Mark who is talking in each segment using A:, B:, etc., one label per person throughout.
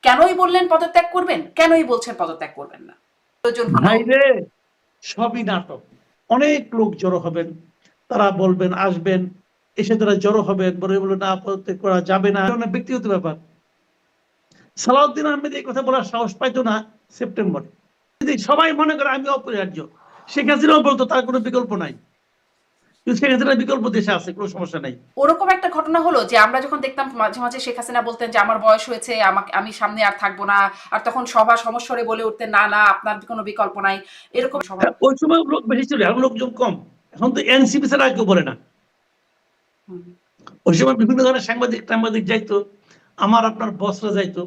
A: কেনই বললেন পদত্যাগ করবেন, কেনই বলছেন পদত্যাগ করবেন না?
B: ভাইরে সবই নাটক। অনেক লোক জড়ো হবেন, তারা বলবেন, আসবেন, এসে তারা জড়ো হবেন, বলে না পদত্যাগ করা যাবে না, ব্যক্তিগত ব্যাপার। সালাউদ্দিন আহমেদ এই কথা বলার সাহস পাইতো না সেপ্টেম্বরে। যদি সবাই মনে করে আমি অপরিহার্য, শেখ হাসিনাও বলতো তার কোনো বিকল্প নাই, শেখ হাসিনার বিকল্প দেশে আছে, কোনো সমস্যা নাই।
A: ওরকম একটা ঘটনা হলো যে আমরা যখন দেখতাম মাঝে মাঝে শেখ হাসিনা বলতেন যে আমার বয়স হয়েছে, আমি সামনে আর থাকবো না, আর তখন সভা সমস্বরে বলে উঠতেন না না আপনার কোনো বিকল্প নাই, এরকম
B: ওই সময় লোক বেশি ছিল, এখন লোকজন কম। এখন তো এনসিপি ছাড়া কেউ বলে না। ওই সময় বিভিন্ন ধরনের সাংবাদিক যাইতো, আমার আপনার বসরা যাইতো,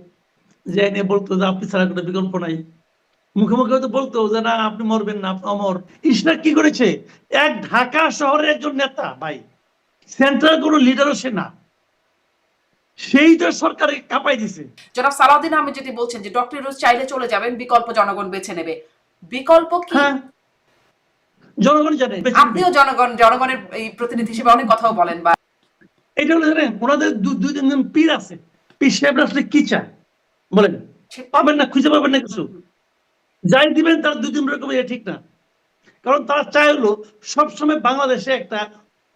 B: যে নিয়ে বলতো যে আপনি ছাড়া কোনো বিকল্প নাই। মুখে মুখে হয়তো বলতো যে না আপনি মরবেন না, আপনি অমর। ইশরাক কি করেছে? এক ঢাকা শহরের একজন নেতা ভাই, সেন্ট্রাল কোনো লিডারও সে না, সেই তো সরকারকে কাঁপাই দিছে।
A: জনাব সালাউদ্দিন আহমেদ যদি বলছেন যে ডক্টর ইউনূস চাইলে চলে যাবেন, বিকল্প জনগণ বেছে নেবে, বিকল্প কি?
B: হ্যাঁ, জনগণ জানে।
A: আপনিও জনগণের এই প্রতিনিধি হিসেবে অনেক কথাও বলেন। বা
B: এটা হলো জানেন, ওনাদের দুই তিনজন পীর আছে, পীর সাহেবরা আসলে কি চায় বলেন? পাবেন না, খুঁজে পাবেন না কিছু। যাই দিবেন তার দুই তিন রকম, ঠিক না। কারণ তারা চায় হলো সবসময় বাংলাদেশে একটা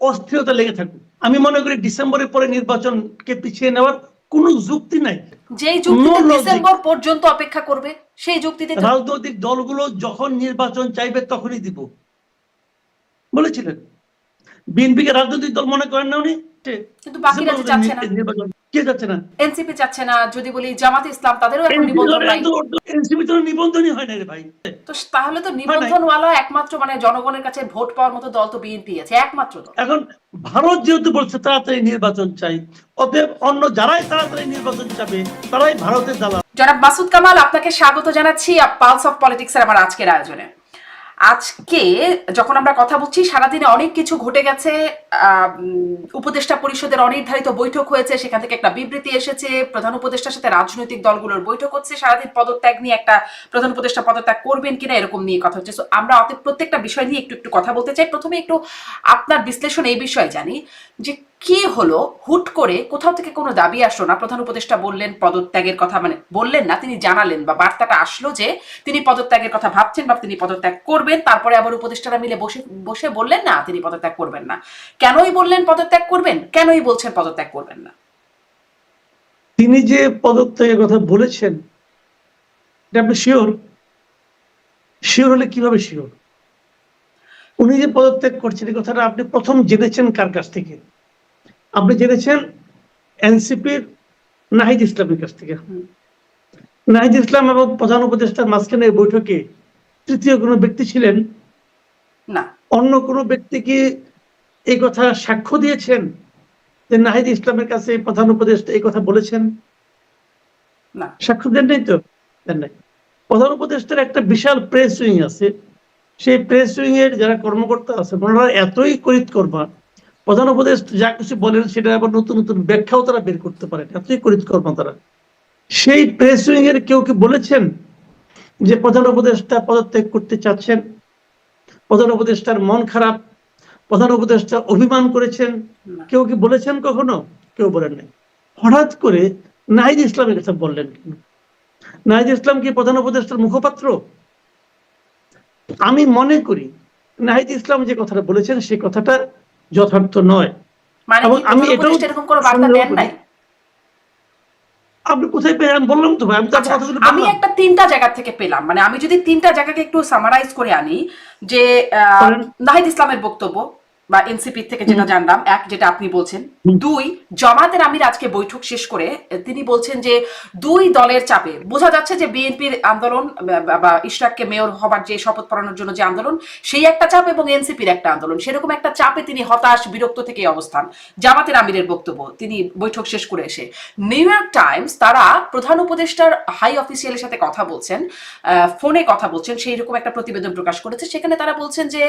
B: অস্থিরতা লেগে থাকুক। আমি মনে করি ডিসেম্বরের পরে নির্বাচনকে পিছিয়ে নেওয়ার কোনো যুক্তি নাই।
A: যেই যুক্তিতে ডিসেম্বর পর্যন্ত অপেক্ষা করবে, সেই যুক্তিতে
B: রাজনৈতিক দলগুলো যখন নির্বাচন চাইবে তখনই দিব বলেছিলেন। বিএনপিকে রাজনৈতিক দল মনে করেন না উনি?
A: কিন্তু বাকিরা যে চাচ্ছে না,
B: নির্বাচন কে যাচ্ছে না?
A: এনসিপি চাচ্ছে না। যদি বলি জামাত ইসলাম, তাদেরও এখন নিবন্ধন নাই।
B: এনসিপি তো নিবন্ধনই হয় না রে ভাই।
A: তো তাহলে তো নিবন্ধনওয়ালা একমাত্র মানে জনগণের কাছে ভোট পাওয়ার মতো দল তো বিএনপি আছে, একমাত্র দল।
B: এখন ভারত যেহেতু বলছে তাড়াতাড়ি নির্বাচন চাই, অতএব অন্য যারাই তাড়াতাড়ি নির্বাচন চাবে তারাই ভারতের দালাল।
A: জনাব মাসুদ কামাল, আপনাকে স্বাগত জানাচ্ছি পালস অফ পলিটিক্সের আমার আজকের আয়োজনে। আজকে যখন আমরা কথা বলছি, সারাদিনে অনেক কিছু ঘটে গেছে। উপদেষ্টা পরিষদের অনির্ধারিত বৈঠক হয়েছে, সেখান থেকে একটা বিবৃতি এসেছে, প্রধান উপদেষ্টার সাথে রাজনৈতিক দলগুলোর বৈঠক হচ্ছে, সারাদিন পদত্যাগ নিয়ে, একটা প্রধান উপদেষ্টা পদত্যাগ করবেন কিনা এরকম নিয়ে কথা হচ্ছে। আমরা প্রত্যেকটা বিষয় নিয়ে একটু একটু কথা বলতে চাই। প্রথমে একটু আপনার বিশ্লেষণ এই বিষয়ে জানি যে কি হলো, হুট করে কোথাও থেকে কোনো দাবি আসলো না, প্রধান উপদেষ্টা বললেন পদত্যাগের কথা, মানে বললেন না, তিনি জানালেন বা বার্তাটা আসলো যে তিনি পদত্যাগের কথা ভাবছেন বা তিনি পদত্যাগ করবেন। তারপরে আবার উপদেষ্টারা মিলে বসে বসে বললেন না তিনি পদত্যাগ করবেন না। কেনই বললেন পদত্যাগ করবেন, কেনই বলছেন পদত্যাগ করবেন না?
B: তিনি যে পদত্যাগের কথা বলেছেন এটা আপনি শিওর? শিওর হলে কিভাবে শিওর? উনি যে পদত্যাগ করছেন এই কথাটা আপনি প্রথম জেনেছেন কার কাছ থেকে? আপনি জেনেছেন এনসিপির নাহিদ ইসলামের কাছ থেকে। নাহিদ ইসলাম এবং প্রধান উপদেষ্টার মাঝখানে বৈঠকে তৃতীয় কোনো ব্যক্তি ছিলেন
A: না।
B: অন্য কোনো ব্যক্তি কি এই কথা সাক্ষ্য দিয়েছেন যে নাহিদ ইসলামের কাছে প্রধান উপদেষ্টা এই কথা বলেছেন?
A: না,
B: সাক্ষ্য দেন নাই তো? দেন নাই। প্রধান উপদেষ্টার একটা বিশাল প্রেস উইং আছে, সেই প্রেস উইং এর যারা কর্মকর্তা আছে ওনারা এতই করিত করবা, প্রধান উপদেষ্টা যা কিছু বলেন সেটা আবার নতুন নতুন ব্যাখ্যাও তারা বের করতে পারেন, এতই করিত করবা তারা। সেই প্রেস উইং এর কেউ কি বলেছেন যে প্রধান উপদেষ্টা পদত্যাগ করতে চাচ্ছেন, প্রধান উপদেষ্টার মন খারাপ, প্রধান উপদেষ্টা অভিমান করেছেন? কেউ কি বলেছেন কখনো? কেউ বলেন নাই। হঠাৎ করে নাহিদ ইসলামের কথা বললেন। নাহিদ ইসলাম কি প্রধান উপদেষ্টার মুখপাত্র? আমি মনে করি নাহিদ ইসলাম যে কথাটা বলেছেন সেই কথাটা যথার্থ নয়। এবং আমি এটাও
A: এরকম কোনো বার্তা দেন নাই।
B: আপনি কোথায় পেলেন? বললাম তো ভাই,
A: আমি একটা তিনটা জায়গা থেকে পেলাম। মানে আমি যদি তিনটা জায়গাকে একটু সামারাইজ করে আনি, যে নাহিদ ইসলামের বক্তব্য বা এনসিপি থেকে যেটা জানলাম, এক, যেটা আপনি বলছেন। দুই, জামাতের আমির আজকে বৈঠক শেষ করে তিনি বলছেন যে দুই দলের চাপে বোঝা যাচ্ছে যে বিএনপির আন্দোলন বা ইশরাককে মেয়র হবার যে শপথ পড়ানোর জন্য যে আন্দোলন, সেই একটা চাপ, এবং এনসিপির একটা আন্দোলন, সেরকম একটা চাপে তিনি হতাশ, বিরক্ত থেকে অবস্থান। জামাতের আমিরের বক্তব্য তিনি বৈঠক শেষ করে এসে। নিউ ইয়র্ক টাইমস তারা প্রধান উপদেষ্টার হাই অফিসিয়ালের সাথে কথা বলছেন, ফোনে কথা বলছেন, সেই রকম একটা প্রতিবেদন প্রকাশ করেছে। সেখানে তারা বলছেন যে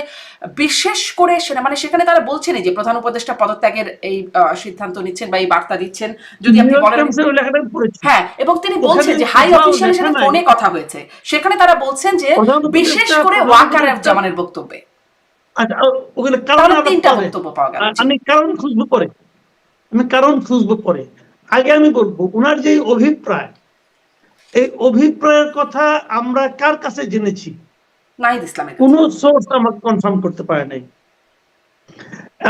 A: বিশেষ করে মানে সেখানে তারা বলছেন যে প্রধান উপদেষ্টা পদত্যাগের এই সিদ্ধান্ত নিচ্ছেন বা এই বার্তা দিচ্ছেন, যদি আপনি বলেন। হ্যাঁ, এবং তিনি বলছেন যে হাই অফিসিয়ালের সাথে ফোনে কথা হয়েছে, সেখানে তারা বলছেন যে বিশেষ করে ওয়াকারুজ্জামানের বক্তব্যে। তিনটা বক্তব্য পাওয়া গেল।
B: আমি কারণ খুঁজবো পরে। আগে আমি বলবো ওনার যে অভিপ্রায়, এই অভিপ্রায়ের কথা আমরা কার কাছে জেনেছি?
A: নাহিদ ইসলামের
B: কোন
A: কাছে।
B: সোর্স আমাকে কনফার্ম করতে পারে নাই,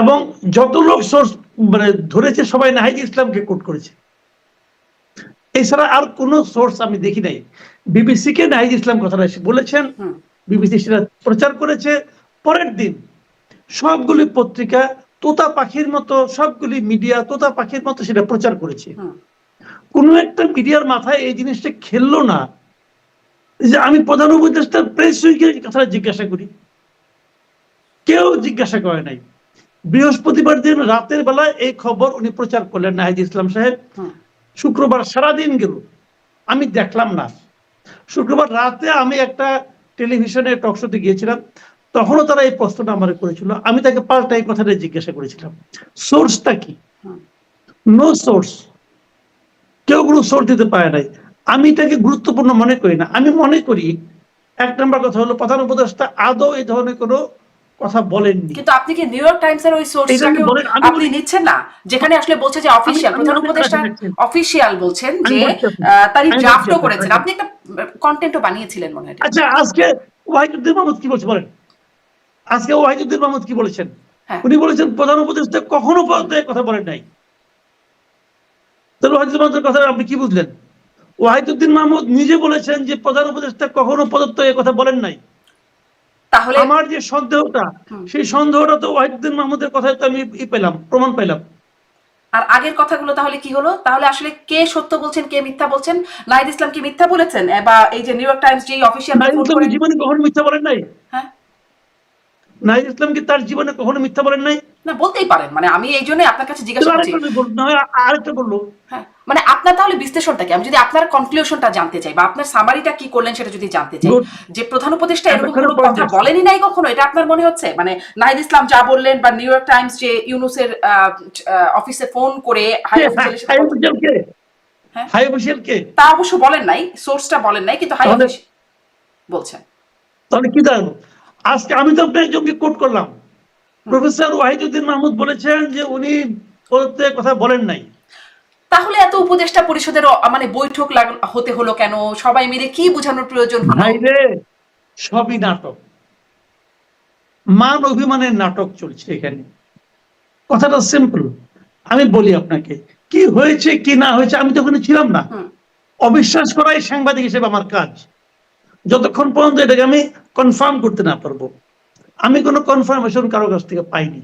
B: এবং যত লোক সোর্স মানে ধরেছে সবাই নাহিদ ইসলামকে কোট করেছে। এছাড়া আর কোন সোর্স আমি দেখি নাই। বিবিসি কে নাহিদ ইসলাম কথাটা বলেছেন,
A: হুম
B: বিবিসি সেটা প্রচার করেছে। পরের দিন সবগুলি পত্রিকা তোতা পাখির মতো, সবগুলি মিডিয়া তোতা পাখির মতো সেটা প্রচার করেছে।
A: হুম
B: কোনো একটা মিডিয়ার মাথায় এই জিনিসটা খেললো না যে আমি প্রধান উপদেষ্টার প্রেস উইকের কথাটা জিজ্ঞাসা করি। কেউ জিজ্ঞাসা করে নাই। বৃহস্পতিবার দিন রাতের বেলায় এই খবর উনি প্রচার করলেন নাহিদ ইসলাম সাহেব।
A: হুম
B: শুক্রবার সারাদিন গেল, আমি দেখলাম না। শুক্রবার রাতে আমি একটা টেলিভিশনে টক শোতে গিয়েছিলাম, তখনও তারা এই প্রশ্নটা আমার করেছিল। আমি তাকে পাল্টা এই কথাটা জিজ্ঞাসা করেছিলাম, সোর্সটা কি?
A: হুম
B: নো সোর্স, কেউ কোনো সোর্স দিতে পারে নাই। আমি এটাকে গুরুত্বপূর্ণ মনে করি না। আমি মনে করি এক নম্বর কথা হলো প্রধান উপদেষ্টা আদৌ এই ধরনের কোনো কথা বলেননি।
A: কিন্তু আপনি কি নিউ ইয়র্ক টাইমস এর ওই
B: এটা আমি
A: সোর্সটাকেও
B: বলেন, আমি
A: আপনি
B: বলি,
A: নিচ্ছেন না, যেখানে আসলে বলছে যে অফিসিয়াল প্রধান উপদেষ্টা অফিসিয়াল বলছেন
B: আমি
A: যে
B: বলছি আপনাকে,
A: তারই
B: আমি বলছি
A: ড্রাফটও
B: আপনাকে,
A: করেছেন, আপনি একটা কন্টেন্টও বানিয়েছিলেন মনে হয় এটা।
B: আচ্ছা আজকে ওয়াহিদুদ্দিন মাহমুদ কি বলছে বলেন? আজকে ওয়াহিদুদ্দিন মাহমুদ কি বলেছেন?
A: হ্যাঁ,
B: উনি বলেছেন প্রধান উপদেষ্টা কখনো পদত্যাগের কথা বলেন নাই। তাহলে ওয়াহিদুদ্দিন মাহমুদের কথা আপনি কি বুঝলেন? ওয়াহিদুদ্দিন মাহমুদ নিজে বলেছেন যে প্রধান উপদেষ্টা কখনো পদত্যাগের কথা বলেন নাই।
A: তাহলে
B: আমার যে সন্দেহটা,
A: হুম,
B: সেই সন্দেহটা তো ওয়াহিদুদ্দিন মাহমুদের কথায় তো আমি পেলাম, প্রমাণ পেলাম।
A: আর আগের কথাগুলো তাহলে কি হলো? তাহলে আসলে কে সত্য বলছেন, কে মিথ্যা বলছেন? নাহিদ ইসলাম কি মিথ্যা বলেছেন, বা এই যে নিউ ইয়র্ক টাইমস যে অফিসিয়ালকে
B: নাহিদ
A: ফোন
B: ইসলাম
A: করে?
B: জীবনে কখনো মিথ্যা বলেন নাই।
A: হ্যাঁ,
B: নাহিদ ইসলাম কি তার জীবনে কখনো মিথ্যা বলেন নাই?
A: না বলতেই পারেন, মানে আমি এই জন্য আপনার কাছে জিজ্ঞাসা করছি।
B: আরেকটা বললো।
A: হ্যাঁ, মানে আপনার তাহলে বিশ্লেষণটা কি? আমি যদি আপনার কনক্লুশনটা জানতে চাই, বা আপনার সামারিটা কি করলেন সেটা যদি জানতে চাই,
B: গুড,
A: যে প্রধান উপদেষ্টা এরকম
B: এতক্ষণে
A: কোনো
B: পয়েন্ট
A: কথা
B: আসছে।
A: বলেনি নাই কখনো, এটা আপনার মনে হচ্ছে? মানে নাহিদ ইসলাম যা বললেন, বা নিউ ইয়র্ক টাইমস যে ইউনুসের অফিসে ফোন করে হাই অফিসিয়ালের সাথে
B: হাই
A: কথা,
B: অফিসিয়াল কে?
A: হ্যাঁ,
B: হাই অফিসিয়াল কে?
A: তা অবশ্য বলেন নাই, সোর্সটা বলেন নাই, কিন্তু হাই
B: তাহলে
A: অফিস বলছেন।
B: তাহলে কি দাঁড়ালো? আজকে আমি তো আপনার একজনকে কোট করলাম, প্রফেসর ওয়াহিদুদ্দিন মাহমুদ বলেছেন যে উনি পদত্যাগের কথা বলেন নাই।
A: তাহলে এত উপদেষ্টা পরিষদের মানে বৈঠক হতে হলো কেন? সবাই মিলে কি বোঝানোর প্রয়োজন হলো?
B: ভাই রে, সবই নাটক, মান অভিমানের নাটক চলছে এখানে। কথাটা সিম্পল, আমি বলি আপনাকে কি হয়েছে কি না হয়েছে, আমি তো ওখানে ছিলাম না।
A: হুম
B: অবিশ্বাস করাই সাংবাদিক হিসেবে আমার কাজ, যতক্ষণ পর্যন্ত এটাকে আমি কনফার্ম করতে না পারবো। আমি কোনো কনফার্মেশন কারো কাছ থেকে পাইনি।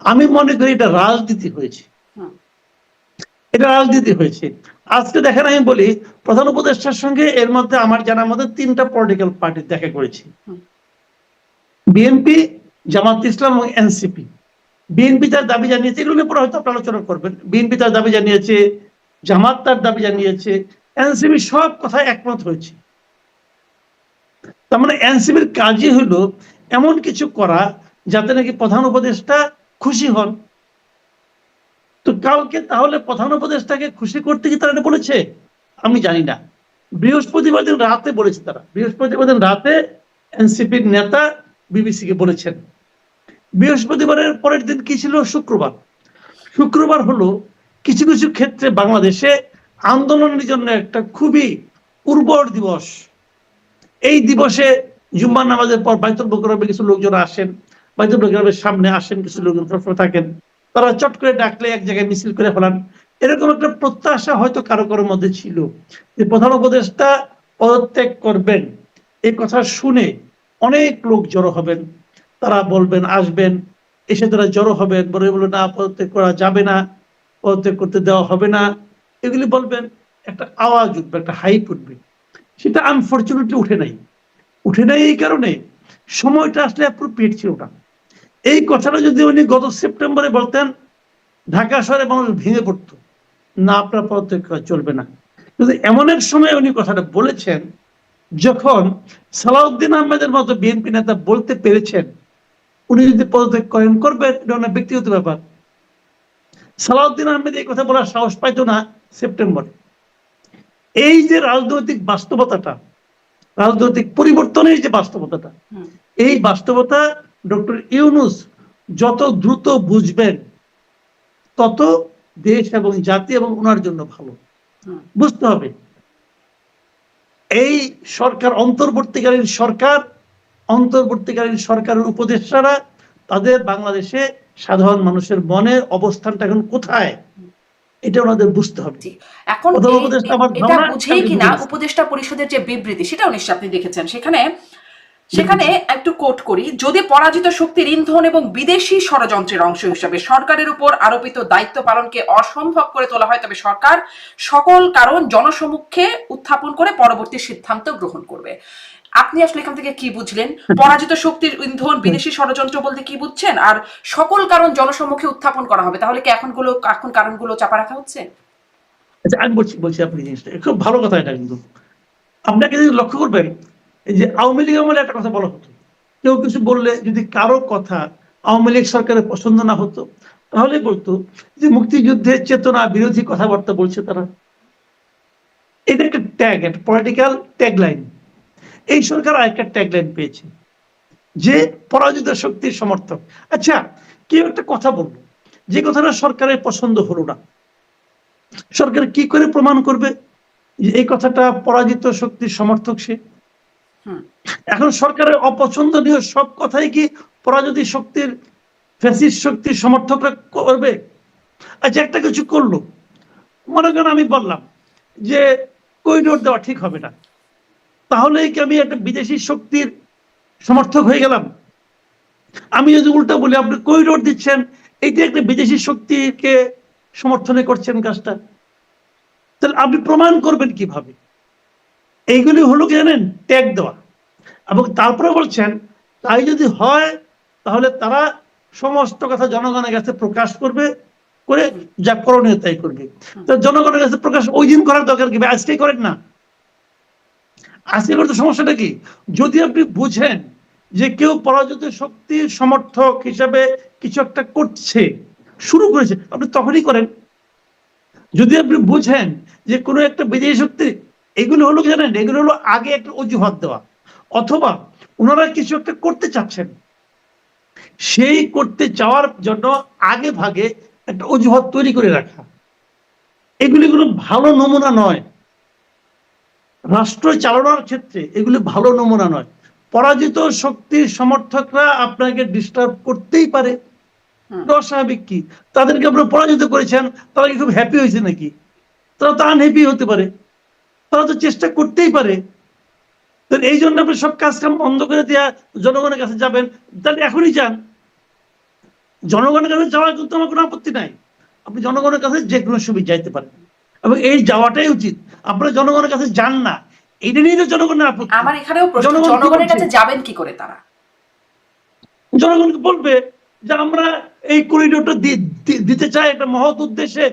B: আমি মনে করি এটা রাজনীতি হয়েছে,
A: হুম
B: এটা রাজনীতি হয়েছে। আজকে দেখেন, আমি বলি প্রধান উপদেষ্টার সঙ্গে এর মধ্যে আমার জানার মধ্যে 3টা পলিটিক্যাল পার্টি দেখা করেছি,
A: হুম
B: বিএনপি, জামাত ইসলাম এবং এনসিপি। বিএনপি তার দাবি জানিয়েছে, এগুলো নিয়ে পরে হয়তো আপনারা আলোচনা করবেন। বিএনপি তার দাবি জানিয়েছে, জামাত তার দাবি জানিয়েছে, এনসিপি সব কথায় একমত হয়েছে। তার মানে এনসিপির কাজই হলো এমন কিছু করা যাতে নাকি প্রধান উপদেষ্টা খুশি হন। তো কাউকে তাহলে প্রধান উপদেষ্টাকে খুশি করতে কি তারা এটা বলেছে? আমি জানি না। বৃহস্পতিবার দিন রাতে বলেছে তারা, বৃহস্পতিবার দিন রাতে এনসিপির নেতা বিবিসি কে বলেছেন। বৃহস্পতিবারের পরের দিন কি ছিল? শুক্রবার। শুক্রবার হলো কিছু কিছু ক্ষেত্রে বাংলাদেশে আন্দোলনের জন্য একটা খুবই উর্বর দিবস। এই দিবসে জুম্মার নামাজের পর বাইতুল মোকাররমে কিছু লোকজন আসেন, বাইতুল মোকাররমের সামনে আসেন, কিছু লোকজন সবসময় থাকেন, তারা চট করে ডাকলে এক জায়গায় মিছিল করে ফেলান। এরকম একটা প্রত্যাশা হয়তো কারো কারোর মধ্যে ছিল যে প্রধান উপদেষ্টা পদত্যাগ করবেন। এই কথা শুনে অনেক লোক জড়ো হবেন, তারা বলবেন, আসবেন, এসে তারা জড়ো হবেন, বলে বলে না পদত্যাগ করা যাবে না, পদত্যাগ করতে দেওয়া হবে না, এগুলি বলবেন। একটা আওয়াজ উঠবে, একটা হাইপ উঠবে। সেটা আনফরচুনেটলি উঠে নাই এই কারণে সময়টা আসলে অ্যাপ্রোপ্রিয়েট ছিল না। এই কথাটা যদি উনি গত সেপ্টেম্বরে বলতেন, ঢাকা শহরে মানুষ ভেঙে পড়তো, না আপনার পদত্যাগ করা চলবে না। কিন্তু এমন এক সময় উনি কথাটা বলেছেন যখন সালাউদ্দিন আহমেদের মতো বিএনপি নেতা বলতে পেরেছেন উনি যদি পদত্যাগ করেন করবেন, এটা ওনার ব্যক্তিগত ব্যাপার। সালাউদ্দিন আহমেদ এই কথা বলার সাহস পাইতো না সেপ্টেম্বরে। এই যে রাজনৈতিক বাস্তবতাটা, রাজনৈতিক পরিবর্তনের যে বাস্তবতাটা,
A: হুম
B: এই বাস্তবতা ডক্টর ইউনূস যত দ্রুত বুঝবেন তত দেশ এবং জাতি এবং ওনার জন্য ভালো।
A: হুম
B: বুঝতে হবে এই সরকার অন্তর্বর্তীকালীন সরকারের উপদেষ্টারা তাদের বাংলাদেশে সাধারণ মানুষের মনের অবস্থানটা এখন কোথায় এটা ওনাদের বুঝতে হবে।
A: এখন
B: প্রধান উপদেষ্টা আমার
A: এটা
B: ধারণা
A: বুঝেই
B: কালকে
A: কিনা
B: বলেছে।
A: উপদেষ্টা পরিষদের যে বিবৃতি সেটাও নিশ্চয় আপনি দেখেছেন, সেখানে একটু কোট করি, যদি পরাজিত শক্তির ইন্ধন এবং বিদেশি ষড়যন্ত্রের অংশ হিসেবে সরকারের উপর আরোপিত দায়িত্ব পালনকে অসম্ভব করে তোলা হয়, তবে সরকার সকল কারণ জনসমক্ষে উত্থাপন করে পরবর্তী সিদ্ধান্ত গ্রহণ করবে। আপনি আসলে এখান থেকে কি বুঝলেন? পরাজিত শক্তির ইন্ধন বিদেশি ষড়যন্ত্র বলতে কি বুঝছেন? আর সকল কারণ জনসমক্ষে উত্থাপন করা হবে, তাহলে কি এখন কারণগুলো চাপা রাখা হচ্ছে?
B: আচ্ছা, আমি বলছি আপনি জিনিসটা খুব ভালো কথা। এটা কিন্তু আপনাকে যদি লক্ষ্য করবেন, এই যে আওয়ামী লীগ আমলে একটা কথা বলা হতো, কেউ কিছু বললে যদি কারো কথা আওয়ামী লীগ সরকারের পছন্দ না হতো তাহলে বলতো যে মুক্তিযুদ্ধের চেতনা বিরোধী কথাবার্তা বলছে তারা। এটা একটা ট্যাগ, একটা পলিটিক্যাল ট্যাগলাইন। এই সরকার আরেকটা ট্যাগলাইন পেয়েছে যে পরাজিত শক্তির সমর্থক। আচ্ছা, কেউ একটা কথা বললো, যে কথাটা সরকারের পছন্দ হলো না, সরকার কি করে প্রমাণ করবে যে এই কথাটা পরাজিত শক্তির সমর্থক সে? এখন সরকারের অপছন্দনীয় সব কথাই কি পরাজিত শক্তির, ফ্যাসিস্ট শক্তির সমর্থকরা করবে? আচ্ছা, একটা কিছু করলো, মনে করেন আমি বললাম যে করিডোর দেওয়া ঠিক হবে না, তাহলে কি আমি একটা বিদেশি শক্তির সমর্থক হয়ে গেলাম? আমি যদি উল্টা বলি আপনি করিডোর দিচ্ছেন, এইটা একটা বিদেশি শক্তিকে সমর্থনে করছেন কাজটা, তাহলে আপনি প্রমাণ করবেন কিভাবে? এইগুলি হলো কি জানেন, ট্যাগ দেওয়া। এবং তারপরে বলছেন তাই যদি হয় তাহলে তারা সমস্ত কথা জনগণের কাছে প্রকাশ করবে, করে যা করণীয় তাই করবে। তো জনগণের কাছে প্রকাশ ওই দিন করার দরকার কি? আজকেই করেন না। আজকে করতে সমস্যাটা কি? যদি আপনি বুঝেন যে কেউ পরাজিত শক্তির সমর্থক হিসাবে কিছু একটা করছে, শুরু করেছে, আপনি তখনই করেন। যদি আপনি বুঝেন যে কোনো একটা বিদেশি শক্তি, এগুলো হলো কি জানেন, এগুলো হলো আগে একটা অজুহাত দেওয়া, অথবা ওনারা কিছু একটা করতে চাচ্ছেন, সেই করতে চাওয়ার জন্য আগে ভাগে একটা অজুহাত তৈরি করে রাখা। এগুলি কোনো ভালো নমুনা নয়, রাষ্ট্র চালানোর ক্ষেত্রে এগুলি ভালো নমুনা নয়। পরাজিত শক্তির সমর্থকরা আপনাকে ডিস্টার্ব করতেই পারে, অস্বাভাবিক কি? তাদেরকে আপনারা পরাজিত করেছেন, তারা কি খুব হ্যাপি হয়েছে নাকি? তারা তো আনহ্যাপি হতে পারে, তারা তো চেষ্টা করতেই পারে। এই জন্য আপনি সব কাজ কাম বন্ধ করে দেওয়া, জনগণের কাছে যাবেন, তাহলে এখনই যান। জনগণের কাছে যাওয়ার কিন্তু আমার কোনো আপত্তি নাই, আপনি জনগণের কাছে যে কোনো সুবিধা যাইতে পারেন, এবং এই যাওয়াটাই উচিত। আপনারা জনগণের কাছে যান না, এইটা নিয়ে তো জনগণের আপত্তি।
A: আমার এখানেও প্রশ্ন, জনগণের কাছে যাবেন কি করে? তারা
B: জনগণকে বলবে যে আমরা এই করিডোরটা দিতে চাই একটা মহৎ উদ্দেশ্যে,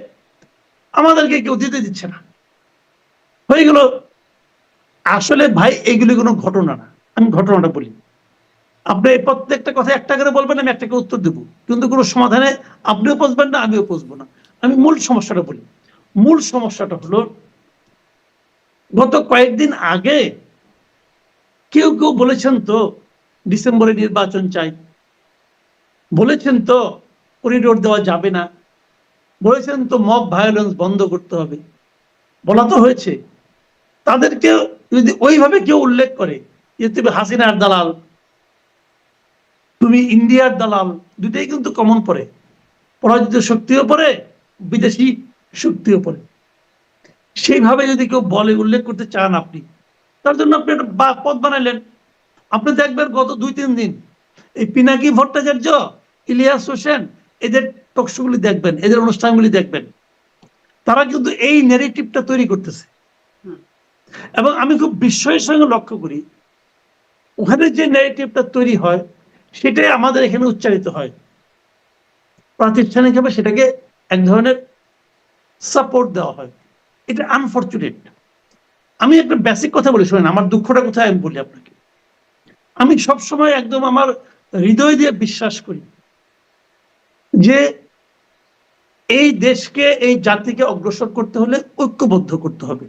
B: আমাদেরকে কেউ দিতে দিচ্ছে না, হয়ে গেল। আসলে ভাই এগুলি কোনো ঘটনা না। আমি ঘটনাটা বলি, আপনি এই প্রত্যেকটা কথা একটা করে বলবেন, আমি একটাকে উত্তর দেবো, কিন্তু কোনো সমাধানে আপনিও পৌঁছবেন না, আমিও পৌঁছবো না। আমি মূল সমস্যাটা বলি। মূল সমস্যাটা হলো, গত কয়েকদিন আগে কেউ কেউ বলেছেন তো ডিসেম্বরে নির্বাচন চাই, বলেছেন তো করিডোর দেওয়া যাবে না, বলেছেন তো মব ভায়োলেন্স বন্ধ করতে হবে, বলা তো হয়েছে। তাদেরকে যদি ওইভাবে কেউ উল্লেখ করে যে তুমি হাসিনার দালাল, তুমি ইন্ডিয়ার দালাল, দুটাই কিন্তু কমন পড়ে, পরাজিত শক্তিও পড়ে, বিদেশি শক্তিও পড়ে। সেইভাবে যদি কেউ বলে, উল্লেখ করতে চান আপনি, তার জন্য আপনি একটা পথ বানাইলেন। আপনি দেখবেন গত 2-3 দিন এই পিনাকি ভট্টাচার্য, ইলিয়াস হোসেন, এদের টকশোগুলি দেখবেন, এদের অনুষ্ঠানগুলি দেখবেন, তারা কিন্তু এই ন্যারেটিভটা তৈরি করতেছে। এবং আমি খুব বিস্ময়ের সঙ্গে লক্ষ্য করি, ওখানে যে ন্যারেটিভটা তৈরি হয় সেটাই আমাদের এখানে উচ্চারিত হয়, প্রাতিষ্ঠানিকভাবে সেটাকে এক ধরনের সাপোর্ট দেওয়া হয়। এটা আনফরচুনেট। আমি একটা বেসিক কথা বলি, শোনেন আমার দুঃখটা কোথায় আমি বলি আপনাকে। আমি সবসময় একদম আমার হৃদয় দিয়ে বিশ্বাস করি যে এই দেশকে, এই জাতিকে অগ্রসর করতে হলে ঐক্যবদ্ধ করতে হবে।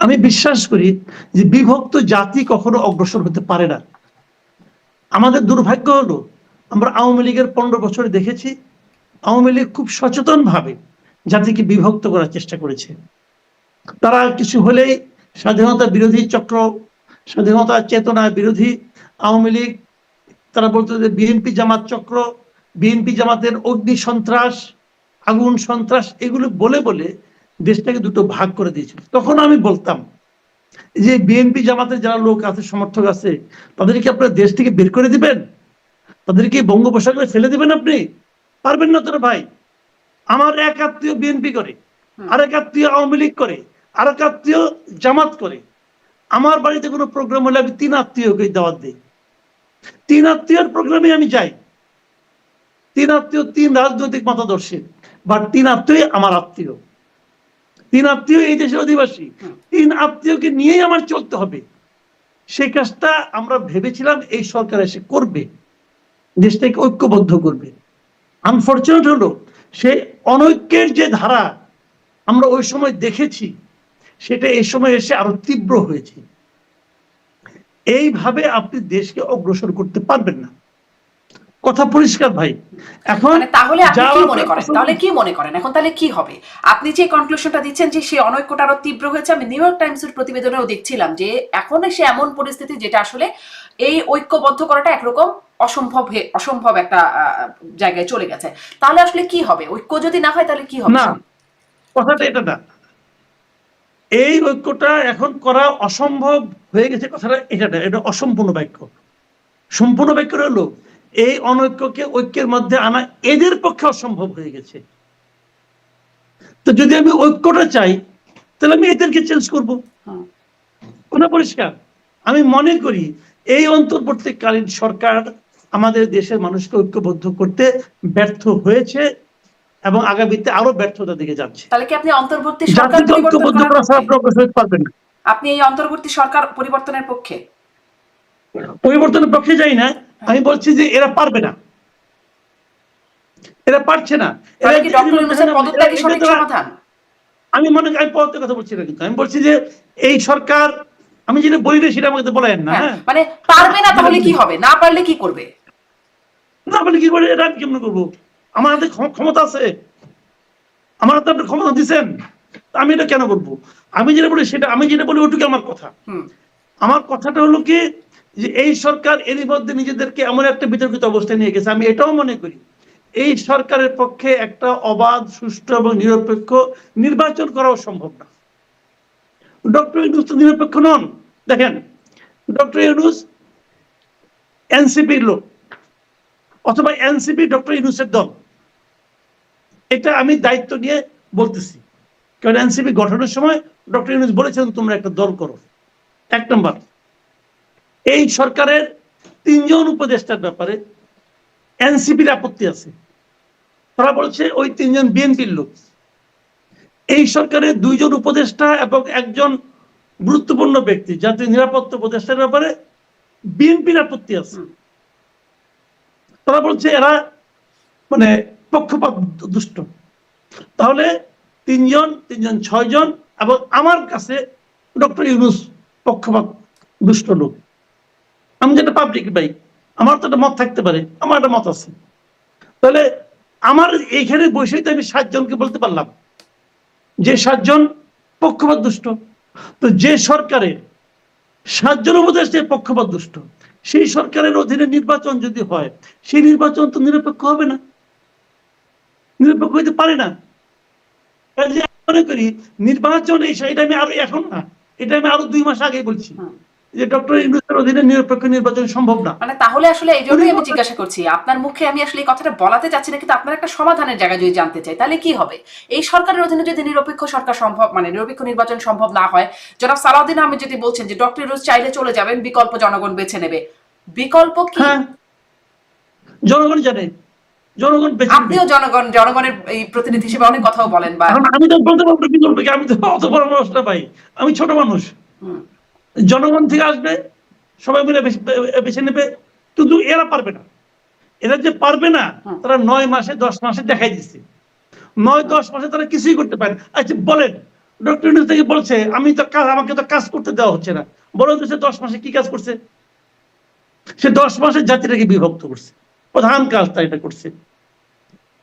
B: আমি বিশ্বাস করি যে বিভক্ত জাতি কখনো অগ্রসর হতে পারে না। আমাদের দুর্ভাগ্য হলো আমরা আওয়ামী লীগের 15 বছরে দেখেছি, আওয়ামী লীগ খুব সচেতন ভাবে জাতিকে বিভক্ত করার চেষ্টা করেছে। তারা কিছু হলেই স্বাধীনতা বিরোধী চক্র, স্বাধীনতা চেতনা বিরোধী আওয়ামী লীগ, তারা বলতো যে বিএনপি জামাত চক্র, বিএনপি জামাতের অগ্নি সন্ত্রাস, আগুন সন্ত্রাস, এগুলো বলে বলে দেশটাকে দুটো ভাগ করে দিয়েছিল। তখন আমি বলতাম যে বিএনপি জামাতের যারা লোক আছে, সমর্থক আছে, তাদেরকে আপনারা দেশ থেকে বের করে দিবেন, তাদেরকে বঙ্গোপসাগরে ফেলে দিবেন? আপনি পারবেন না তোরা ভাই। আমার এক আত্মীয় বিএনপি করে, আরেক আত্মীয় আওয়ামী লীগ করে, আরেক আত্মীয় জামাত করে। আমার বাড়িতে কোনো প্রোগ্রাম হলে আমি 3 আত্মীয়কে দাওয়াত দিই, 3 আত্মীয়র প্রোগ্রামে আমি যাই। 3 আত্মীয় 3 রাজনৈতিক মতাদর্শী, বা 3 আত্মীয় আমার আত্মীয়, 3 আত্মীয় এই দেশের অধিবাসী, 3 আত্মীয়কে নিয়েই আমার চলতে হবে। সেই কাজটা আমরা ভেবেছিলাম এই সরকার এসে করবে, দেশটাকে ঐক্যবদ্ধ করবে। আনফরচুনেট হলো সেই অনৈক্যের যে ধারা আমরা ওই সময় দেখেছি, সেটা এই সময় এসে আরো তীব্র হয়েছে। এইভাবে আপনি দেশকে অগ্রসর করতে পারবেন না, কথা পরিষ্কার ভাই। এখন
A: তাহলে আপনি কি মনে করেন, এখন তাহলে কি হবে? আপনি যে কনক্লুশনটা দিচ্ছেন যে সেই অনৈক্যটা আরো তীব্র হয়েছে, আমি নিউ ইয়র্ক টাইমসের প্রতিবেদনেও দেখছিলাম যে এখন এসে এমন পরিস্থিতি যেটা আসলে এই ঐক্যবদ্ধ করাটা একরকম অসম্ভব একটা জায়গায় চলে গেছে। তাহলে আসলে কি হবে? ঐক্য যদি না হয় তাহলে কি হবে?
B: না, কথাটা এটা না, এই ঐক্যটা এখন করা অসম্ভব হয়ে গেছে, কথাটা এটা না, এটা অসম্পূর্ণ বাক্য। সম্পূর্ণ বাক্য হলো এই অনৈক্যকে ঐক্যের মধ্যে আনা এদের পক্ষে অসম্ভব হয়ে গেছে। তো যদি আমি ঐক্যটা চাই, তাহলে আমি এদেরকে চেঞ্জ করবো। কোন পরিষ্কার? আমি মনে করি এই অন্তর্বর্তীকালীন সরকার আমাদের দেশের মানুষকে ঐক্যবদ্ধ করতে ব্যর্থ হয়েছে এবং আগামীতে আরো ব্যর্থতা দিকে যাচ্ছে।
A: তাহলে কি আপনি অন্তর্বর্তী সরকার পরিবর্তন
B: পারবেন না?
A: আপনি এই অন্তর্বর্তী সরকার পরিবর্তনের পক্ষে?
B: পরিবর্তনের পক্ষে যাই না, আমি বলছি যে এরা পারবে না, এরা পারছে না। আমি মনে করি, আমি পদের কথা বলছি না, কিন্তু আমি বলছি যে এই সরকার, আমি যেটা বলি না সেটা আমাকে বলেন না।
A: মানে পারবে না, তাহলে কি হবে? না পারলে কি করবে?
B: না পারলে কি করে? এটা আমি কেমন করবো? আমার হাতে ক্ষমতা আছে, আমার হাতে আপনি ক্ষমতা দিচ্ছেন, আমি এটা কেন করবো? আমি যেটা বলি সেটা, আমি যেটা বলি ওটুকু আমার কথা। আমার কথাটা হলো কি, যে এই সরকার এরই মধ্যে নিজেদেরকে এমন একটা বিতর্কিত অবস্থায় নিয়ে গেছে। আমি এটাও মনে করি এই সরকারের পক্ষে একটা অবাধ, সুষ্ঠু এবং নিরপেক্ষ নির্বাচন করাও সম্ভব না। ডক্টর ইউনূস তো নিরপেক্ষ নন। দেখেন, ডক্টর ইউনূস এনসিপির লোক, অথবা এনসিপি ডক্টর ইউনূসের দল, এটা আমি দায়িত্ব নিয়ে বলতেছি। কারণ এনসিপি গঠনের সময় ডক্টর ইউনূস বলেছেন তোমরা একটা দল করো। 1 নম্বর, এই সরকারের 3 জন উপদেষ্টার ব্যাপারে এনসিপির আপত্তি আছে। তারা বলছে ওই 3 জন বিএনপির লোক। এই সরকারের 2 জন উপদেষ্টা এবং 1 জন গুরুত্বপূর্ণ ব্যক্তি, জাতীয় নিরাপত্তা উপদেষ্টার ব্যাপারে বিএনপির আপত্তি আছে। তারা বলছে এরা মানে পক্ষপাত দুষ্ট। তাহলে 3 জন 6 জন, এবং আমার কাছে ডক্টর ইউনূস পক্ষপাত দুষ্ট লোক। আমি যেটা পাবলিক ভাই, আমার তো একটা মত থাকতে পারে, আমার একটা মত আছে। তাহলে আমার এইখানে বসেই তো আমি 7 জনকে বলতে পারলাম যে 7 জন পক্ষপাত দুষ্ট। তো যে সরকারের 7 জন উপদেষ্টা পক্ষপাত দুষ্ট, সেই সরকারের অধীনে নির্বাচন যদি হয়, সেই নির্বাচন তো নিরপেক্ষ হবে না, নিরপেক্ষ হইতে পারে না। মনে করি নির্বাচন এটা আমি আরো এখন না, এটা আমি আরো 2 মাস আগে বলছি যে ডক্টর ইউনূসের অধীনে নিরপেক্ষ নির্বাচন সম্ভব না।
A: মানে তাহলে আসলে এই জন্যই আমি জিজ্ঞাসা করছি, আপনার মুখে আমি আসলে এই কথাটা বলাতে চাচ্ছি না, কিন্তু আপনার একটা সমাধানের জায়গা যদি জানতে চাই, তাহলে কি হবে? এই সরকারের অধীনে যদি নিরপেক্ষ সরকার সম্ভব, মানে নিরপেক্ষ নির্বাচন সম্ভব না হয়, জনাব সালাউদ্দিন আহমেদ যদি বলছেন যে ডক্টর ইউনূস চাইলে চলে যাবেন, বিকল্প জনগণ বেছে নেবে, বিকল্প কি?
B: জনগণ জানে, জনগণ বেছে নেবে।
A: আপনিও জনগণের এই প্রতিনিধি হিসেবে অনেক কথাও বলেন। বা
B: আমি তো বলতে পারবো বিকল্প কি? আমি তো অত বড় মানুষ না ভাই, আমি ছোট মানুষ। জনগণ থেকে আসবে, সবাই মিলে বেছে নেবে, কিন্তু এরা পারবে না। এরা যে পারবে না, তারা 9 মাসে 10 মাসে দেখাই দিচ্ছে। 9-10 মাসে তারা কিছুই করতে পারে। আচ্ছা বলেন, ডক্টর ইউনূস থেকে বলছে আমাকে তো কাজ করতে দেওয়া হচ্ছে না, বলেন তো সে 10 মাসে কি কাজ করছে? সে 10 মাসে জাতিটাকে বিভক্ত করছে, প্রধান কাজটা এটা করছে।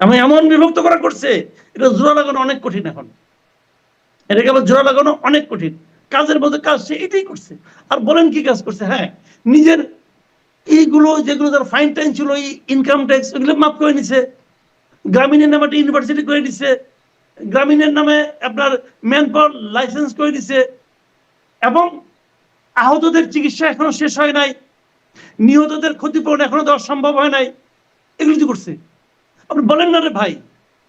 B: আমি এমন বিভক্ত করা করছে, এটা জোড়া লাগানো অনেক কঠিন। এখন এটাকে আবার জোড়া লাগানো অনেক কঠিন। কাজের মধ্যে কাজ সে এটাই করছে। আর বলেন কি কাজ করছে? হ্যাঁ, নিজের এইগুলো যেগুলো তার ফাইন টাইন ছিল, এই ইনকাম ট্যাক্স, এগুলো মাফ করে নিছে। গ্রামীণের নামে একটা ইউনিভার্সিটি করে দিচ্ছে, গ্রামীণের নামে আপনার ম্যান পাওয়ার লাইসেন্স করে দিছে, এবং আহতদের চিকিৎসা এখনো শেষ হয় নাই, নিহতদের ক্ষতিপূরণ এখনো দেওয়া সম্ভব হয় নাই। এগুলো কি করছে? আপনি বলেন না রে ভাই,